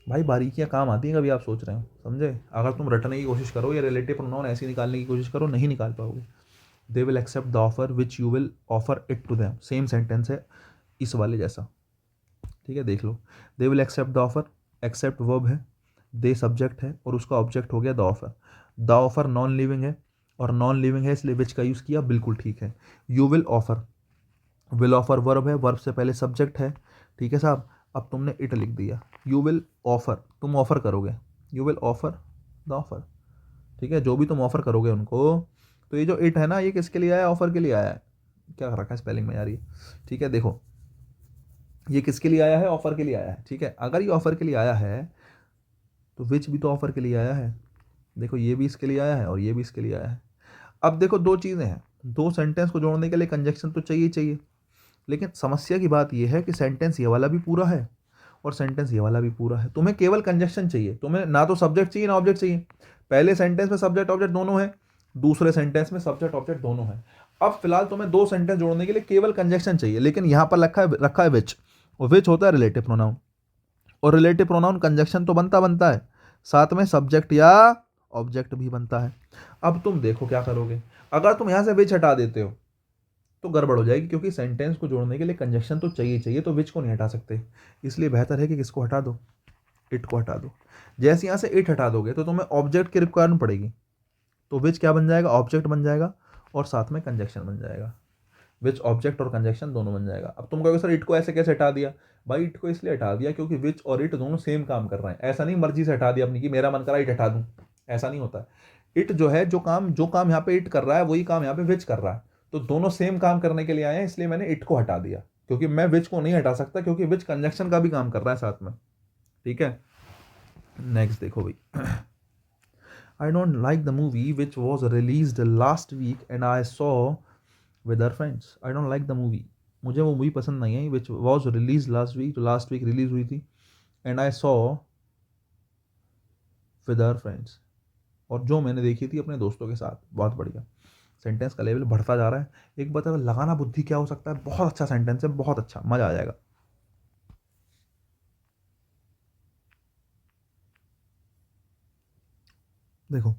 भाई बारीकियां काम आती हैं, कभी आप सोच रहे हो, समझे। अगर तुम रटने की कोशिश करो या रिलेटिव प्रोनाउन ऐसे निकालने की कोशिश करो, नहीं निकाल पाओगे। They will accept the offer which you will offer it to them, same sentence है इस वाले जैसा, ठीक है, देख लो। They will accept the offer, accept verb है, दे सब्जेक्ट है और उसका ऑब्जेक्ट हो गया the offer. The offer non living है और नॉन लिविंग है इसलिए विच का यूज़ किया, बिल्कुल ठीक है। You will offer, will offer verb है, वर्ब से पहले सब्जेक्ट है, ठीक है साहब। अब तुमने इट लिख दिया, यू विल ऑफर, तुम ऑफर करोगे, you will offer the offer, ठीक है, जो भी तुम ऑफर करोगे उनको। तो ये जो इट है ना, ये किसके लिए आया है, ऑफर के लिए आया है। क्या कर रखा है स्पेलिंग में यार ये, ठीक है, देखो ये किसके लिए आया है, ऑफर के लिए आया है, ठीक है। अगर ये ऑफर के लिए आया है तो विच भी तो ऑफर के लिए आया है, देखो ये भी इसके लिए आया है और ये भी इसके लिए आया है। अब देखो दो चीज़ें हैं, दो सेंटेंस को जोड़ने के लिए कंजक्शन तो चाहिए चाहिए, लेकिन समस्या की बात यह है कि सेंटेंस ये वाला भी पूरा है और सेंटेंस ये वाला भी पूरा है। तुम्हें केवल कंजक्शन चाहिए, तुम्हें ना तो सब्जेक्ट चाहिए ना ऑब्जेक्ट चाहिए। पहले सेंटेंस में सब्जेक्ट ऑब्जेक्ट दोनों है, दूसरे सेंटेंस में सब्जेक्ट ऑब्जेक्ट दोनों है। अब फिलहाल तुम्हें दो सेंटेंस जोड़ने के लिए केवल कंजक्शन चाहिए, लेकिन यहां पर रखा है विच, और विच होता है रिलेटिव प्रोनाउन। और रिलेटिव प्रोनाउन कंजक्शन तो बनता बनता है, साथ में सब्जेक्ट या ऑब्जेक्ट भी बनता है। अब तुम देखो क्या करोगे, अगर तुम यहां से विच हटा देते हो तो गड़बड़ हो जाएगी, क्योंकि सेंटेंस को जोड़ने के लिए कंजक्शन तो चाहिए चाहिए, तो विच को नहीं हटा सकते। इसलिए बेहतर है कि किसको हटा दो, इट को हटा दो। जैसे यहाँ से इट हटा दोगे तो तुम्हें ऑब्जेक्ट की रिक्वायरमेंट पड़ेगी, तो विच क्या बन जाएगा, ऑब्जेक्ट बन जाएगा और साथ में कंजक्शन बन जाएगा। विच ऑब्जेक्ट और कंजक्शन दोनों बन जाएगा। अब तुम कहोगे सर इट को ऐसे कैसे हटा दिया, भाई इट को इसलिए हटा दिया क्योंकि विच और इट दोनों सेम काम कर रहे हैं। ऐसा नहीं मर्जी से हटा दिया अपनी कि मेरा मन करा इट हटा दूं, ऐसा नहीं होता है। इट जो है, जो काम यहाँ पे इट कर रहा है वही काम यहाँ पे विच कर रहा है, तो दोनों सेम काम करने के लिए आए हैं, इसलिए मैंने इट को हटा दिया। क्योंकि मैं विच को नहीं हटा सकता, क्योंकि विच कंजक्शन का भी काम कर रहा है साथ में, ठीक है। नेक्स्ट देखो भाई, I don't like the movie which was released last week and I saw with our friends. I don't like the movie, मुझे वो मूवी पसंद नहीं है, which was release last week, जो लास्ट वीक रिलीज हुई थी, and I saw with our friends, और जो मैंने देखी थी अपने दोस्तों के साथ। बहुत बढ़िया, सेंटेंस का लेवल बढ़ता जा रहा है। एक बात अगर लगाना बुद्धि क्या हो सकता है, बहुत अच्छा सेंटेंस है, बहुत अच्छा, मजा आ जाएगा। देखो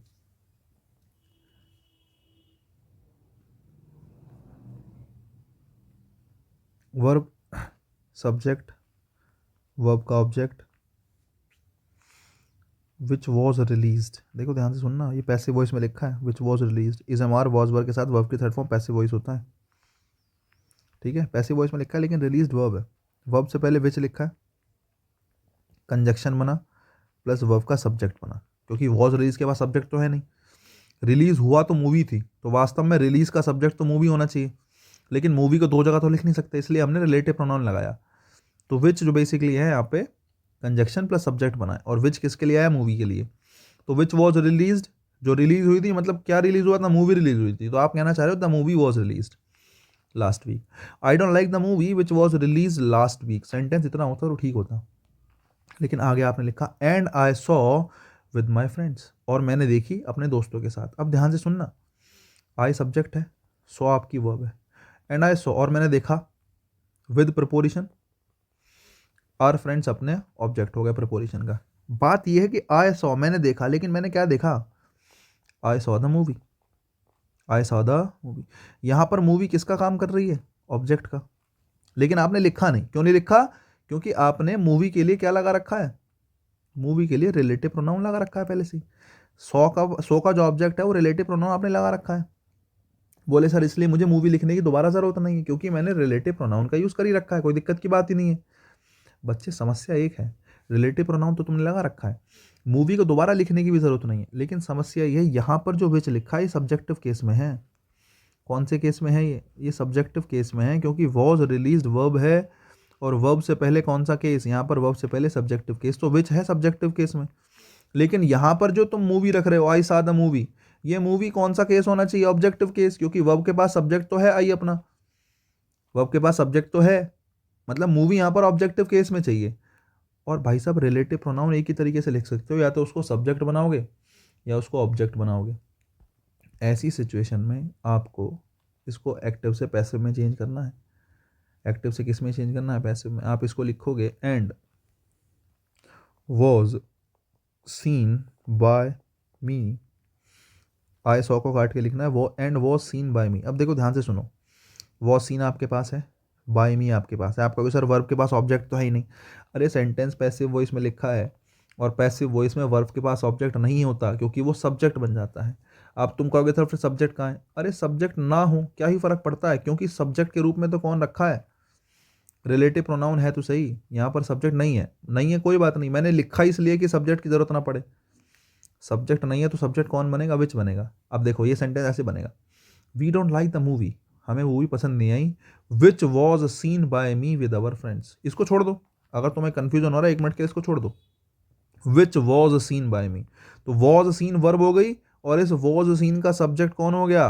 वर्ब, सब्जेक्ट, वर्ब का ऑब्जेक्ट, विच वॉज रिलीज्ड। देखो ध्यान से सुनना, ये पैसिव वॉइस में लिखा है, which was released. Is am are was verb के साथ वर्ब की थर्ड फॉर्म पैसिव वॉइस होता है, ठीक है, पैसिव वॉइस में लिखा है, लेकिन रिलीज्ड वर्ब है। वर्ब से पहले विच लिखा है, कंजक्शन बना प्लस वर्ब का सब्जेक्ट बना, क्योंकि वॉज रिलीज के बाद सब्जेक्ट तो है नहीं। रिलीज हुआ तो मूवी थी, तो वास्तव में रिलीज का सब्जेक्ट तो मूवी होना चाहिए, लेकिन मूवी को दो जगह तो लिख नहीं सकते, इसलिए हमने रिलेटिव प्रोनाउन लगाया। तो विच जो बेसिकली है यहाँ पे कंजक्शन प्लस सब्जेक्ट बना है, और विच किसके लिए आया, मूवी के लिए। तो विच वॉज रिलीज्ड, जो रिलीज हुई थी, मतलब क्या रिलीज हुआ था, मूवी रिलीज हुई थी, तो आप कहना चाह रहे हो the movie was released last week. I don't like the movie which was release last week, sentence इतना होता तो ठीक होता, लेकिन आगे आपने लिखा and I saw with my friends, और मैंने देखी अपने दोस्तों के साथ। अब ध्यान से सुनना, आई सब्जेक्ट है, सॉ आपकी वर्ब है, एंड आई सॉ और मैंने देखा, विद प्रपोजिशन, आर फ्रेंड्स अपने ऑब्जेक्ट हो गया प्रपोजिशन का। बात यह है कि आई सॉ मैंने देखा, लेकिन मैंने क्या देखा, I saw the movie, I saw the movie. यहाँ पर मूवी किसका काम कर रही है, ऑब्जेक्ट का, लेकिन आपने लिखा नहीं। क्यों नहीं लिखा? क्योंकि आपने मूवी के लिए क्या लगा रखा है, मूवी के लिए रिलेटिव प्रोनाउन लगा रखा है पहले से ही। 100 का जो ऑब्जेक्ट है वो रिलेटिव प्रोनाउन आपने लगा रखा है। बोले सर इसलिए मुझे मूवी लिखने की दोबारा ज़रूरत नहीं है, क्योंकि मैंने रिलेटिव प्रोनाउन का यूज़ कर ही रखा है, कोई दिक्कत की बात ही नहीं है। बच्चे समस्या एक है, रिलेटिव प्रोनाउन तो तुमने लगा रखा है, मूवी को दोबारा लिखने की भी ज़रूरत नहीं है। लेकिन समस्या ये है, यहाँ पर जो विच लिखा है ये सब्जेक्टिव केस में है। कौन से केस में है ये सब्जेक्टिव केस में है, क्योंकि वॉज रिलीज्ड वर्ब है, और वर्ब से पहले कौन सा केस, यहाँ पर वर्ब से पहले सब्जेक्टिव केस, तो विच है सब्जेक्टिव केस में। लेकिन यहाँ पर जो तुम मूवी रख रहे हो, आई सा द मूवी, ये मूवी कौन सा केस होना चाहिए, ऑब्जेक्टिव केस, क्योंकि वर्ब के पास सब्जेक्ट तो है, आई अपना वर्ब के पास सब्जेक्ट तो है, मतलब मूवी यहाँ पर ऑब्जेक्टिव केस में चाहिए। और भाई साहब रिलेटिव प्रोनाउन एक ही तरीके से लिख सकते हो, या तो उसको सब्जेक्ट बनाओगे या उसको ऑब्जेक्ट बनाओगे। ऐसी सिचुएशन में आपको इसको एक्टिव से पैसिव में चेंज करना है। एक्टिव से किस में चेंज करना है, पैसिव में। आप इसको लिखोगे एंड वॉज सीन बाय मी, आई 100 को काट के लिखना है, वो एंड वॉज सीन बाय मी। अब देखो ध्यान से सुनो, वॉज सीन आपके पास है, बाय मी आपके पास है। आप कहोगे सर वर्ब के पास ऑब्जेक्ट तो है ही नहीं। अरे सेंटेंस पैसिव वॉइस में लिखा है, और पैसिव वॉइस में वर्ब के पास ऑब्जेक्ट नहीं होता, क्योंकि वो सब्जेक्ट बन जाता है। अब तुम कहोगे सर फिर सब्जेक्ट कहाँ है? अरे सब्जेक्ट ना हो क्या ही फर्क पड़ता है, क्योंकि सब्जेक्ट के रूप में तो कौन रखा है, रिलेटिव प्रोनाउन है तो सही, यहाँ पर सब्जेक्ट नहीं है। नहीं है कोई बात नहीं, मैंने लिखा इसलिए कि सब्जेक्ट की जरूरत ना पड़े। सब्जेक्ट नहीं है तो सब्जेक्ट कौन बनेगा, विच बनेगा। अब देखो ये सेंटेंस ऐसे बनेगा, we don't like the movie, हमें मूवी पसंद नहीं आई, which was seen by me with our friends. इसको छोड़ दो, अगर तुम्हें कंफ्यूजन हो रहा है 1 मिनट के, इसको छोड़ दो। विच वॉज सीन बाय मी, तो वॉज सीन वर्ब हो गई, और इस वॉज सीन का सब्जेक्ट कौन हो गया,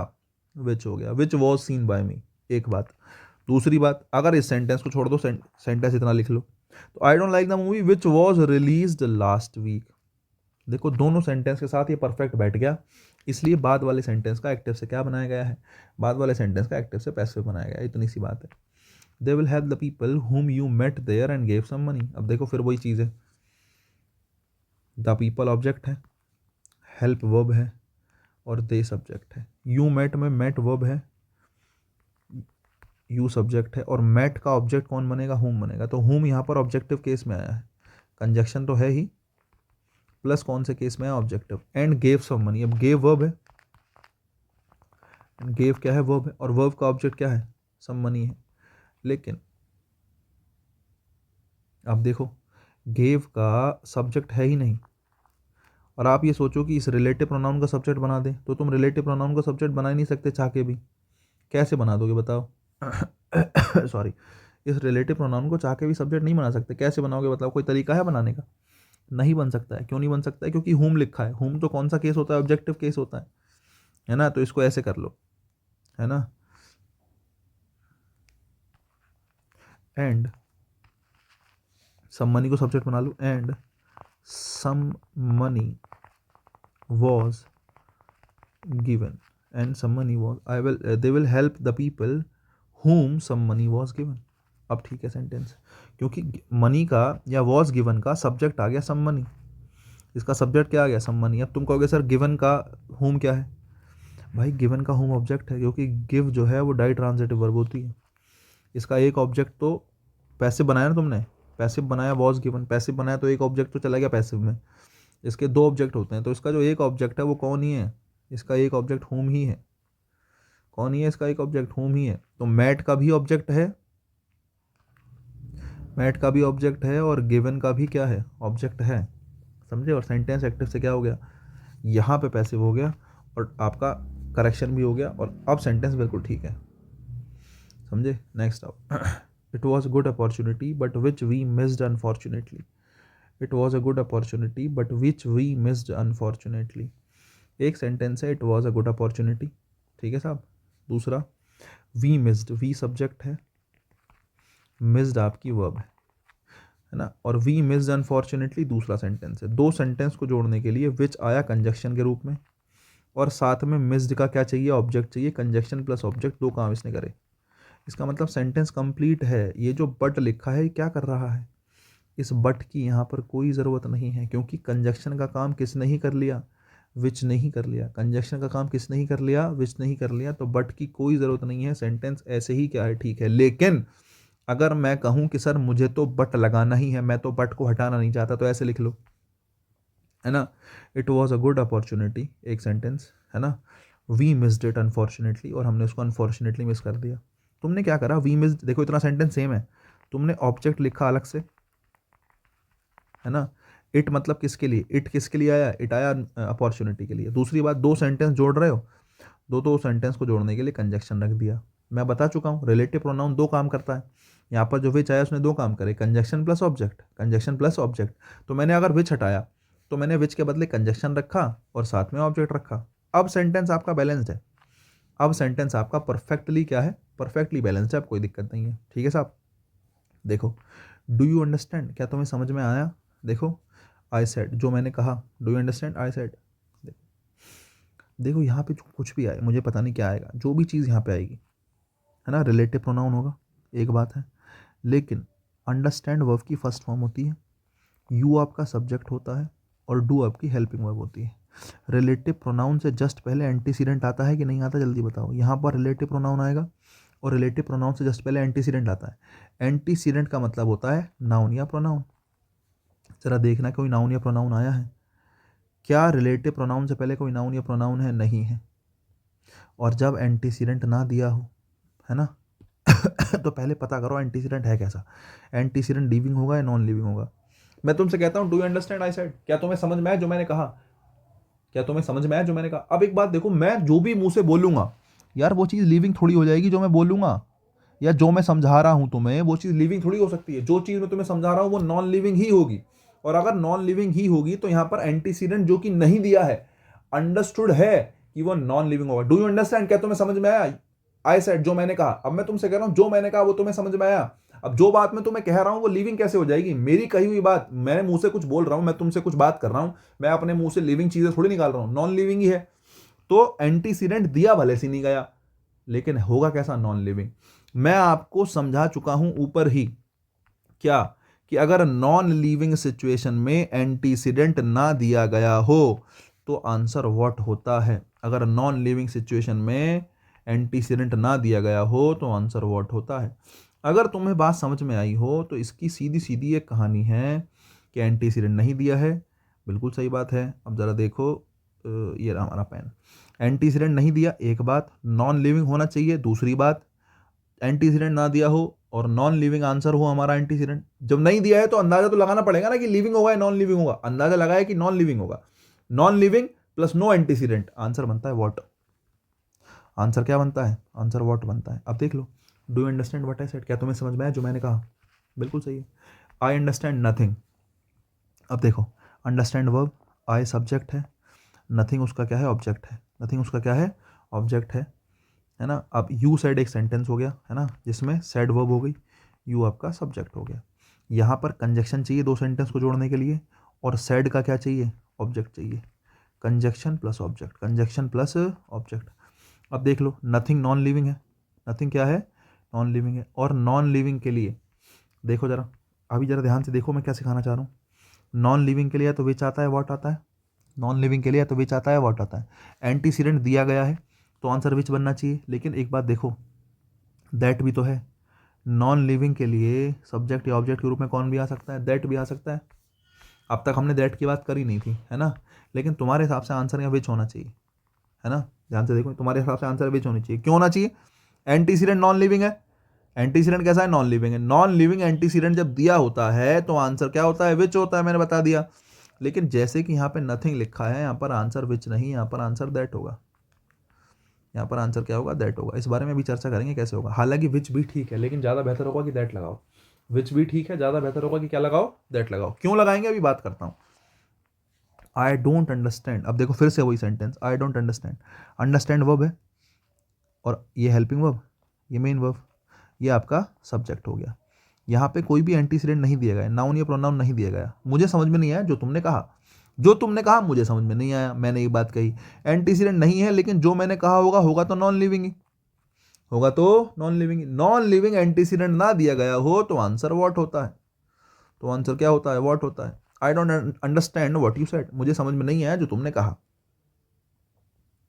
विच हो गया, विच वॉज सीन बाय मी। एक बात। दूसरी बात, अगर इस सेंटेंस को छोड़ दो, सेंटेंस इतना लिख लो, तो I don't like the movie which was released last week. देखो दोनों सेंटेंस के साथ ये परफेक्ट बैठ गया, इसलिए बाद वाले सेंटेंस का एक्टिव से क्या बनाया गया है, बाद वाले सेंटेंस का एक्टिव से पैसिव बनाया गया है। इतनी सी बात है। They will help the people whom you met there and gave some money. अब देखो फिर वही चीज़ है, द पीपल ऑब्जेक्ट है, हेल्प वर्ब है, और दे सब्जेक्ट है। यू मेट में मेट वर्ब है, यू सब्जेक्ट है, और मेट का ऑब्जेक्ट कौन बनेगा, हुम बनेगा। तो हुम यहाँ पर ऑब्जेक्टिव केस में आया है, कंजक्शन तो है ही, प्लस कौन से केस में है, objective. And gave some money, अब गेव वर्ब है, गेव क्या है, वर्ब है, और वर्ब का ऑब्जेक्ट क्या है, सम मनी है। लेकिन अब देखो गेव का सब्जेक्ट है ही नहीं, और आप ये सोचो कि इस रिलेटिव प्रोनाउन का सब्जेक्ट बना दें, तो तुम रिलेटिव प्रोनाउन का सब्जेक्ट बना ही नहीं सकते चाह के भी। कैसे बना दोगे बताओ? सॉरी, इस रिलेटिव प्रोनाउन को चाह के भी सब्जेक्ट नहीं बना सकते, कैसे बनाओगे बताओ? कोई तरीका है बनाने का? नहीं बन सकता है। क्यों नहीं बन सकता है? क्योंकि हुम लिखा है। हुम तो कौन सा केस होता है, ऑब्जेक्टिव केस होता है ना। तो इसको ऐसे कर लो, है ना, एंड सम मनी को सब्जेक्ट बना लो, and some money was given, and some money was they will help the people whom some money was given। अब ठीक है सेंटेंस, क्योंकि मनी का या वॉज गिवन का सब्जेक्ट आ गया सम मनी, इसका सब्जेक्ट क्या आ गया, सम मनी। अब तुम कहोगे सर गिवन का होम क्या है? भाई गिवन का होम ऑब्जेक्ट है, क्योंकि गिव जो है वो डाई ट्रांजिटिव वर्ब होती है। इसका एक ऑब्जेक्ट तो पैसिव बनाया ना तुमने, पैसिव बनाया वॉज गिवन, पैसिव बनाया तो एक ऑब्जेक्ट तो चला गया पैसिव में। इसके 2 ऑब्जेक्ट होते हैं, तो इसका जो एक ऑब्जेक्ट है वो कौन ही है, इसका एक ऑब्जेक्ट होम ही है। कौन ही है इसका एक ऑब्जेक्ट, होम ही है। तो मैट का भी ऑब्जेक्ट है, मैट का भी ऑब्जेक्ट है, और गिवन का भी क्या है, ऑब्जेक्ट है। समझे? और सेंटेंस एक्टिव से क्या हो गया, यहाँ पे पैसिव हो गया, और आपका करेक्शन भी हो गया, और अब सेंटेंस बिल्कुल ठीक है। समझे? नेक्स्ट आओ। It was a good opportunity but which we missed unfortunately. It was a good opportunity but which we missed unfortunately. एक सेंटेंस है, it was a good opportunity, ठीक है साहब। दूसरा वी मिस्ड, वी सब्जेक्ट है, missed आपकी verb है ना, और वी मिस्ड अनफॉर्चुनेटली दूसरा सेंटेंस है। 2 सेंटेंस को जोड़ने के लिए विच आया कंजक्शन के रूप में, और साथ में मिस्ड का क्या चाहिए, ऑब्जेक्ट चाहिए। कंजक्शन प्लस ऑब्जेक्ट, 2 काम इसने करे। इसका मतलब सेंटेंस कंप्लीट है। ये जो बट लिखा है क्या कर रहा है, इस बट की यहाँ पर कोई ज़रूरत नहीं है, क्योंकि कंजक्शन का काम किसने ही कर लिया, विच नहीं कर लिया, कंजक्शन का काम किसने ही कर लिया, विच नहीं कर लिया, तो बट की कोई ज़रूरत नहीं है, सेंटेंस ऐसे ही क्या है ठीक है। लेकिन अगर मैं कहूँ कि सर मुझे तो बट लगाना ही है, मैं तो बट को हटाना नहीं चाहता, तो ऐसे लिख लो, है ना। It was a good opportunity, एक सेंटेंस, है ना। वी मिस्ड इट अनफॉर्चुनेटली, और हमने उसको अनफॉर्चुनेटली मिस कर दिया। तुमने क्या करा, वी मिस्ड, देखो इतना सेंटेंस सेम है, तुमने ऑब्जेक्ट लिखा अलग से, है ना। इट मतलब किसके लिए, इट किसके लिए आया, इट आया अपॉर्चुनिटी के लिए। दूसरी बात, दो सेंटेंस जोड़ रहे हो, दो सेंटेंस को जोड़ने के लिए कंजक्शन रख दिया। मैं बता चुका हूँ रिलेटिव प्रोनाउन दो काम करता है, यहाँ पर जो विच आया उसने दो काम करे, conjunction plus object, conjunction plus object. तो मैंने अगर विच हटाया तो मैंने विच के बदले कंजक्शन रखा और साथ में ऑब्जेक्ट रखा। अब सेंटेंस आपका बैलेंस्ड है, अब सेंटेंस आपका परफेक्टली क्या है, परफेक्टली बैलेंस्ड है, अब कोई दिक्कत नहीं है, ठीक है साहब। देखो, डू यू अंडरस्टैंड, क्या तुम्हें समझ में आया। देखो, आई सेड, जो मैंने कहा, do you understand, I said. देखो यहाँ पे जो कुछ भी आए, मुझे पता नहीं क्या आएगा, जो भी चीज़ यहाँ पे आएगी, है ना, रिलेटिव प्रोनाउन होगा, एक बात है। लेकिन अंडरस्टैंड वर्ब की फर्स्ट फॉर्म होती है, यू आपका सब्जेक्ट होता है और डू आपकी हेल्पिंग वर्ब होती है। रिलेटिव प्रोनाउन से जस्ट पहले एंटीसीडेंट आता है कि नहीं आता, जल्दी बताओ। यहाँ पर रिलेटिव प्रोनाउन आएगा और रिलेटिव प्रोनाउन से जस्ट पहले एंटीसीडेंट आता है। एंटीसीडेंट का मतलब होता है नाउन या प्रोनाउन। जरा देखना कोई नाउन या प्रोनाउन आया है क्या, रिलेटिव प्रोनाउन से पहले कोई नाउन या प्रोनाउन है, नहीं है। और जब एंटीसीडेंट ना दिया हो, है ना, तो पहले पता करो एंटीसीडेंट है कैसा, एंटीसीडेंट लिविंग होगा या नॉन लिविंग होगा। मैं तुमसे कहता हूँ do you understand I said, क्या तुम्हें समझ में आया जो मैंने कहा, क्या तुम्हें समझ में आया जो मैंने कहा। अब एक बात देखो, मैं जो भी मुंह से बोलूंगा यार वो चीज़ लिविंग थोड़ी हो जाएगी, जो मैं बोलूंगा या जो मैं समझा रहा हूं तुम्हें वो चीज़ लिविंग थोड़ी हो सकती है। जो चीज़ मैं तुम्हें समझा रहा हूं वो नॉन लिविंग ही होगी, और अगर नॉन लिविंग ही होगी तो यहां पर एंटीसीडेंट जो कि नहीं दिया है, अंडरस्टूड है कि वो नॉन लिविंग होगा। डू यू अंडरस्टैंड, क्या तुम्हें समझ में आया आई सेड, जो मैंने कहा। अब मैं तुमसे कह रहा हूं जो मैंने कहा वो तुम्हें समझ में आया। अब जो बात मैं तुम्हें कह रहा हूं वो लिविंग कैसे हो जाएगी, मेरी कही हुई बात, मैं मुंह से कुछ बोल रहा हूं, मैं तुमसे कुछ बात कर रहा हूं, मैं अपने मुंह से लिविंग चीजें थोड़ी निकाल रहा हूं, नॉन लिविंग ही है। तो एंटीसीडेंट दिया भले से नहीं गया, लेकिन होगा कैसा, नॉन लिविंग। मैं आपको समझा चुका हूं ऊपर ही क्या, कि अगर नॉन लिविंग सिचुएशन में एंटीसीडेंट ना दिया गया हो तो आंसर व्हाट होता है। अगर नॉन लिविंग सिचुएशन में एंटीसीडेंट ना दिया गया हो तो आंसर व्हाट होता है। अगर तुम्हें बात समझ में आई हो तो इसकी सीधी सीधी एक कहानी है कि एंटीसीडेंट नहीं दिया है, बिल्कुल सही बात है। अब ज़रा देखो, ये रहा हमारा पेन, एंटीसीडेंट नहीं दिया एक बात, नॉन लिविंग होना चाहिए दूसरी बात, एंटीसीडेंट ना दिया हो और नॉन लिविंग आंसर हो हमारा एंटीसीडेंट। जब नहीं दिया है तो अंदाजा तो लगाना पड़ेगा ना कि लिविंग होगा या नॉन लिविंग होगा, अंदाजा लगाया कि नॉन लिविंग होगा, non living plus no antecedent, answer बनता है व्हाट। आंसर क्या बनता है, आंसर व्हाट बनता है। अब देख लो, do you understand what I said, क्या तुम्हें समझ में आया जो मैंने कहा, बिल्कुल सही है। आई अंडरस्टैंड नथिंग, अब देखो अंडरस्टैंड वर्ब, आई सब्जेक्ट है, नथिंग उसका क्या है, ऑब्जेक्ट है, नथिंग उसका क्या है, ऑब्जेक्ट है ना। अब यू सेड एक सेंटेंस हो गया, है ना, जिसमें सेड वर्ब हो गई, यू आपका सब्जेक्ट हो गया। यहाँ पर कंजक्शन चाहिए दो सेंटेंस को जोड़ने के लिए, और सेड का क्या चाहिए, ऑब्जेक्ट चाहिए। Conjunction plus object, conjunction plus object. अब देख लो, नथिंग नॉन लिविंग है, नथिंग क्या है, नॉन लिविंग है। और नॉन लिविंग के लिए देखो जरा, अभी जरा ध्यान से देखो मैं क्या सिखाना चाह रहा हूँ। नॉन लिविंग के लिए तो विच आता है, व्हाट आता है, नॉन लिविंग के लिए तो विच आता है, व्हाट आता है। एंटीसीडेंट दिया गया है तो आंसर विच बनना चाहिए, लेकिन एक बात देखो, दैट भी तो है। नॉन लिविंग के लिए सब्जेक्ट या ऑब्जेक्ट के रूप में कौन भी आ सकता है, दैट भी आ सकता है। अब तक हमने दैट की बात करी नहीं थी, है ना, लेकिन तुम्हारे हिसाब से आंसर यहाँ विच होना चाहिए, है ना। ध्यान से देखो, तुम्हारे हिसाब से आंसर विच होनी चाहिए, क्यों होना चाहिए, एंटीसीडेंट नॉन लिविंग है। एंटीसीडेंट कैसा है, नॉन लिविंग है। नॉन लिविंग एंटीसीडेंट जब दिया होता है तो आंसर क्या होता है, विच होता है, मैंने बता दिया। लेकिन जैसे कि यहाँ पे नथिंग लिखा है, यहाँ पर आंसर विच नहीं, यहाँ पर आंसर दैट होगा, यहाँ पर आंसर क्या होगा, दैट होगा। इस बारे में भी चर्चा करेंगे कैसे होगा। हालांकि विच भी ठीक है, लेकिन ज़्यादा बेहतर होगा कि दैट लगाओ। विच भी ठीक है, ज़्यादा बेहतर होगा कि क्या लगाओ, दैट लगाओ। क्यों लगाएंगे अभी बात करता हूँ। आई डोंट अंडरस्टैंड, अब देखो फिर से वही sentence, I don't understand, understand verb है और ये हेल्पिंग वर्ब, ये मेन वर्ब, ये आपका सब्जेक्ट हो गया। यहाँ पे कोई भी एंटीसीडेंट नहीं दिया गया, नाउन या प्रोनाउन नहीं दिया गया। मुझे समझ में नहीं आया जो तुमने कहा, जो तुमने कहा मुझे समझ में नहीं आया, मैंने ये बात कही एंटीसीडेंट नहीं है, लेकिन जो मैंने कहा होगा, होगा तो नॉन लिविंग ही होगा, तो non living, non living antecedent ना दिया गया हो तो आंसर व्हाट होता है, तो आंसर क्या होता है, व्हाट होता है। I don't understand what you said, मुझे समझ में नहीं आया जो तुमने कहा,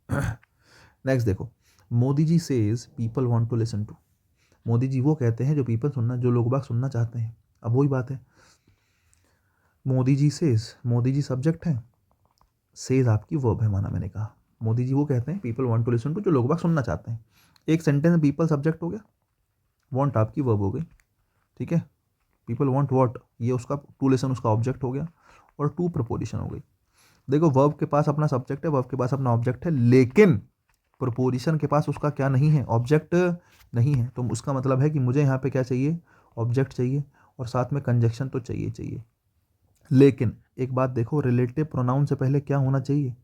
नेक्स्ट देखो, Modi ji says people want to listen to. Modi ji वो कहते हैं जो लोग बाग सुनना चाहते हैं। अब वही बात है, मोदी जी सेज, मोदी जी सब्जेक्ट है, सेज आपकी वर्ब है, माना मैंने कहा। मोदी जी वो कहते हैं people want to listen to, जो लोग बाग सुनना चाहते हैं। एक सेंटेंस में पीपल सब्जेक्ट हो गया, वांट आपकी वर्ब हो गई, ठीक है। पीपल वांट व्हाट, ये उसका टू लिसन उसका ऑब्जेक्ट हो गया, और टू प्रपोजिशन हो गई। देखो वर्ब के पास अपना सब्जेक्ट है, वर्ब के पास अपना ऑब्जेक्ट है, लेकिन प्रपोजिशन के पास उसका क्या नहीं है, ऑब्जेक्ट नहीं है। तो उसका मतलब है कि मुझे यहाँ पे क्या चाहिए, ऑब्जेक्ट चाहिए, और साथ में कंजक्शन तो चाहिए। लेकिन एक बात देखो, रिलेटिव प्रोनाउन से पहले क्या होना चाहिए,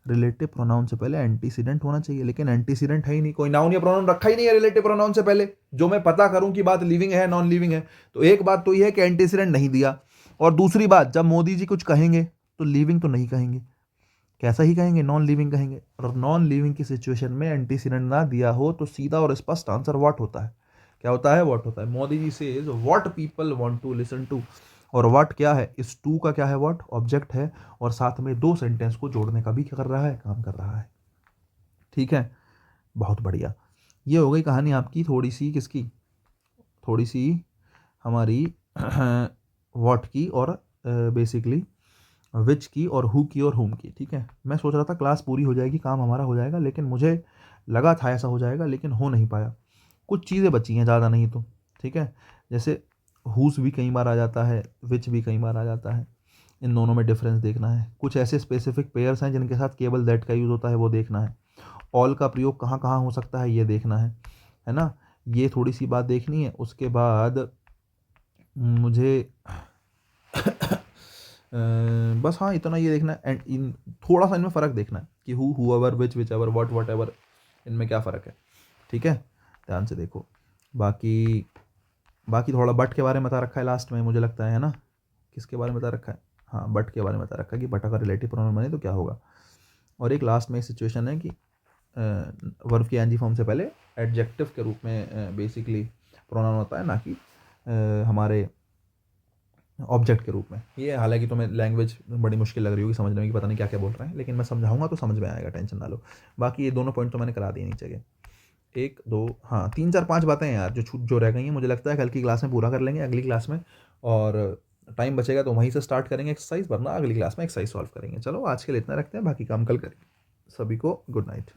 रिलेटिव प्रोनाउन से पहले एंटीसीडेंट होना चाहिए, लेकिन एंटीसीडेंट है ही नहीं, कोई नाउन या प्रोनाउन रखा ही नहीं है रिलेटिव प्रोनाउन से पहले, जो मैं पता करूं कि बात लिविंग है नॉन लिविंग है। तो एक बात तो यह है कि एंटीसीडेंट नहीं दिया, और दूसरी बात, जब मोदी जी कुछ कहेंगे तो लिविंग तो नहीं कहेंगे, कैसा ही कहेंगे, नॉन लिविंग कहेंगे। और नॉन लिविंग की सिचुएशन में एंटीसीडेंट ना दिया हो तो सीधा और स्पष्ट आंसर व्हाट होता है, क्या होता है, व्हाट होता है। Modi ji says what people want to listen to, और व्हाट क्या है, इस टू का क्या है, व्हाट ऑब्जेक्ट है, और साथ में दो सेंटेंस को जोड़ने का भी क्या कर रहा है, काम कर रहा है, ठीक है। बहुत बढ़िया, ये हो गई कहानी आपकी थोड़ी सी किसकी, थोड़ी सी हमारी व्हाट की, और बेसिकली विच की, और हु की, और हुम की, ठीक है। मैं सोच रहा था क्लास पूरी हो जाएगी, काम हमारा हो जाएगा, लेकिन मुझे लगा था ऐसा हो जाएगा, लेकिन हो नहीं पाया। कुछ चीज़ें बची हैं, ज़्यादा नहीं तो, ठीक है। जैसे हुस भी कई बार आ जाता है, विच भी कई बार आ जाता है, इन दोनों में डिफरेंस देखना है। कुछ ऐसे स्पेसिफिक पेयर्स हैं जिनके साथ केवल दैट का यूज़ होता है, वो देखना है। ऑल का प्रयोग कहाँ कहाँ हो सकता है, ये देखना है ना। ये थोड़ी सी बात देखनी है। उसके बाद मुझे बस हाँ इतना ये देखना है, एंड इन थोड़ा सा इनमें फ़र्क देखना है कि who, whoever, whichever, whatever, इनमें क्या फ़र्क है, ठीक है। ध्यान से देखो। बाकी बाकी थोड़ा बट के बारे में बता रखा है लास्ट में, मुझे लगता है ना। किसके बारे में बता रखा है, हाँ बट के बारे में बता रखा है कि बट अगर रिलेटिव प्रोनाउन बने तो क्या होगा। और एक लास्ट में सिचुएशन है कि वर्ब की एनजी फॉर्म से पहले एडजेक्टिव के रूप में बेसिकली प्रोनाउन होता है, ना कि हमारे ऑब्जेक्ट के रूप में। ये हालांकि तुम्हें लैंग्वेज बड़ी मुश्किल लग रही होगी समझने में कि पता नहीं क्या क्या बोल रहे हैं, लेकिन मैं समझाऊंगा तो समझ में आएगा, टेंशन ना लो। बाकी ये दोनों पॉइंट तो मैंने करा दिए नीचे के, एक दो, हाँ तीन चार पांच बातें हैं यार जो छूट जो रह गई हैं, मुझे लगता है कल की क्लास में पूरा कर लेंगे, अगली क्लास में। और टाइम बचेगा तो वहीं से स्टार्ट करेंगे एक्सरसाइज, वरना अगली क्लास में एक्सरसाइज सॉल्व करेंगे। चलो आज के लिए इतना रखते हैं, बाकी काम कल करेंगे। सभी को गुड नाइट।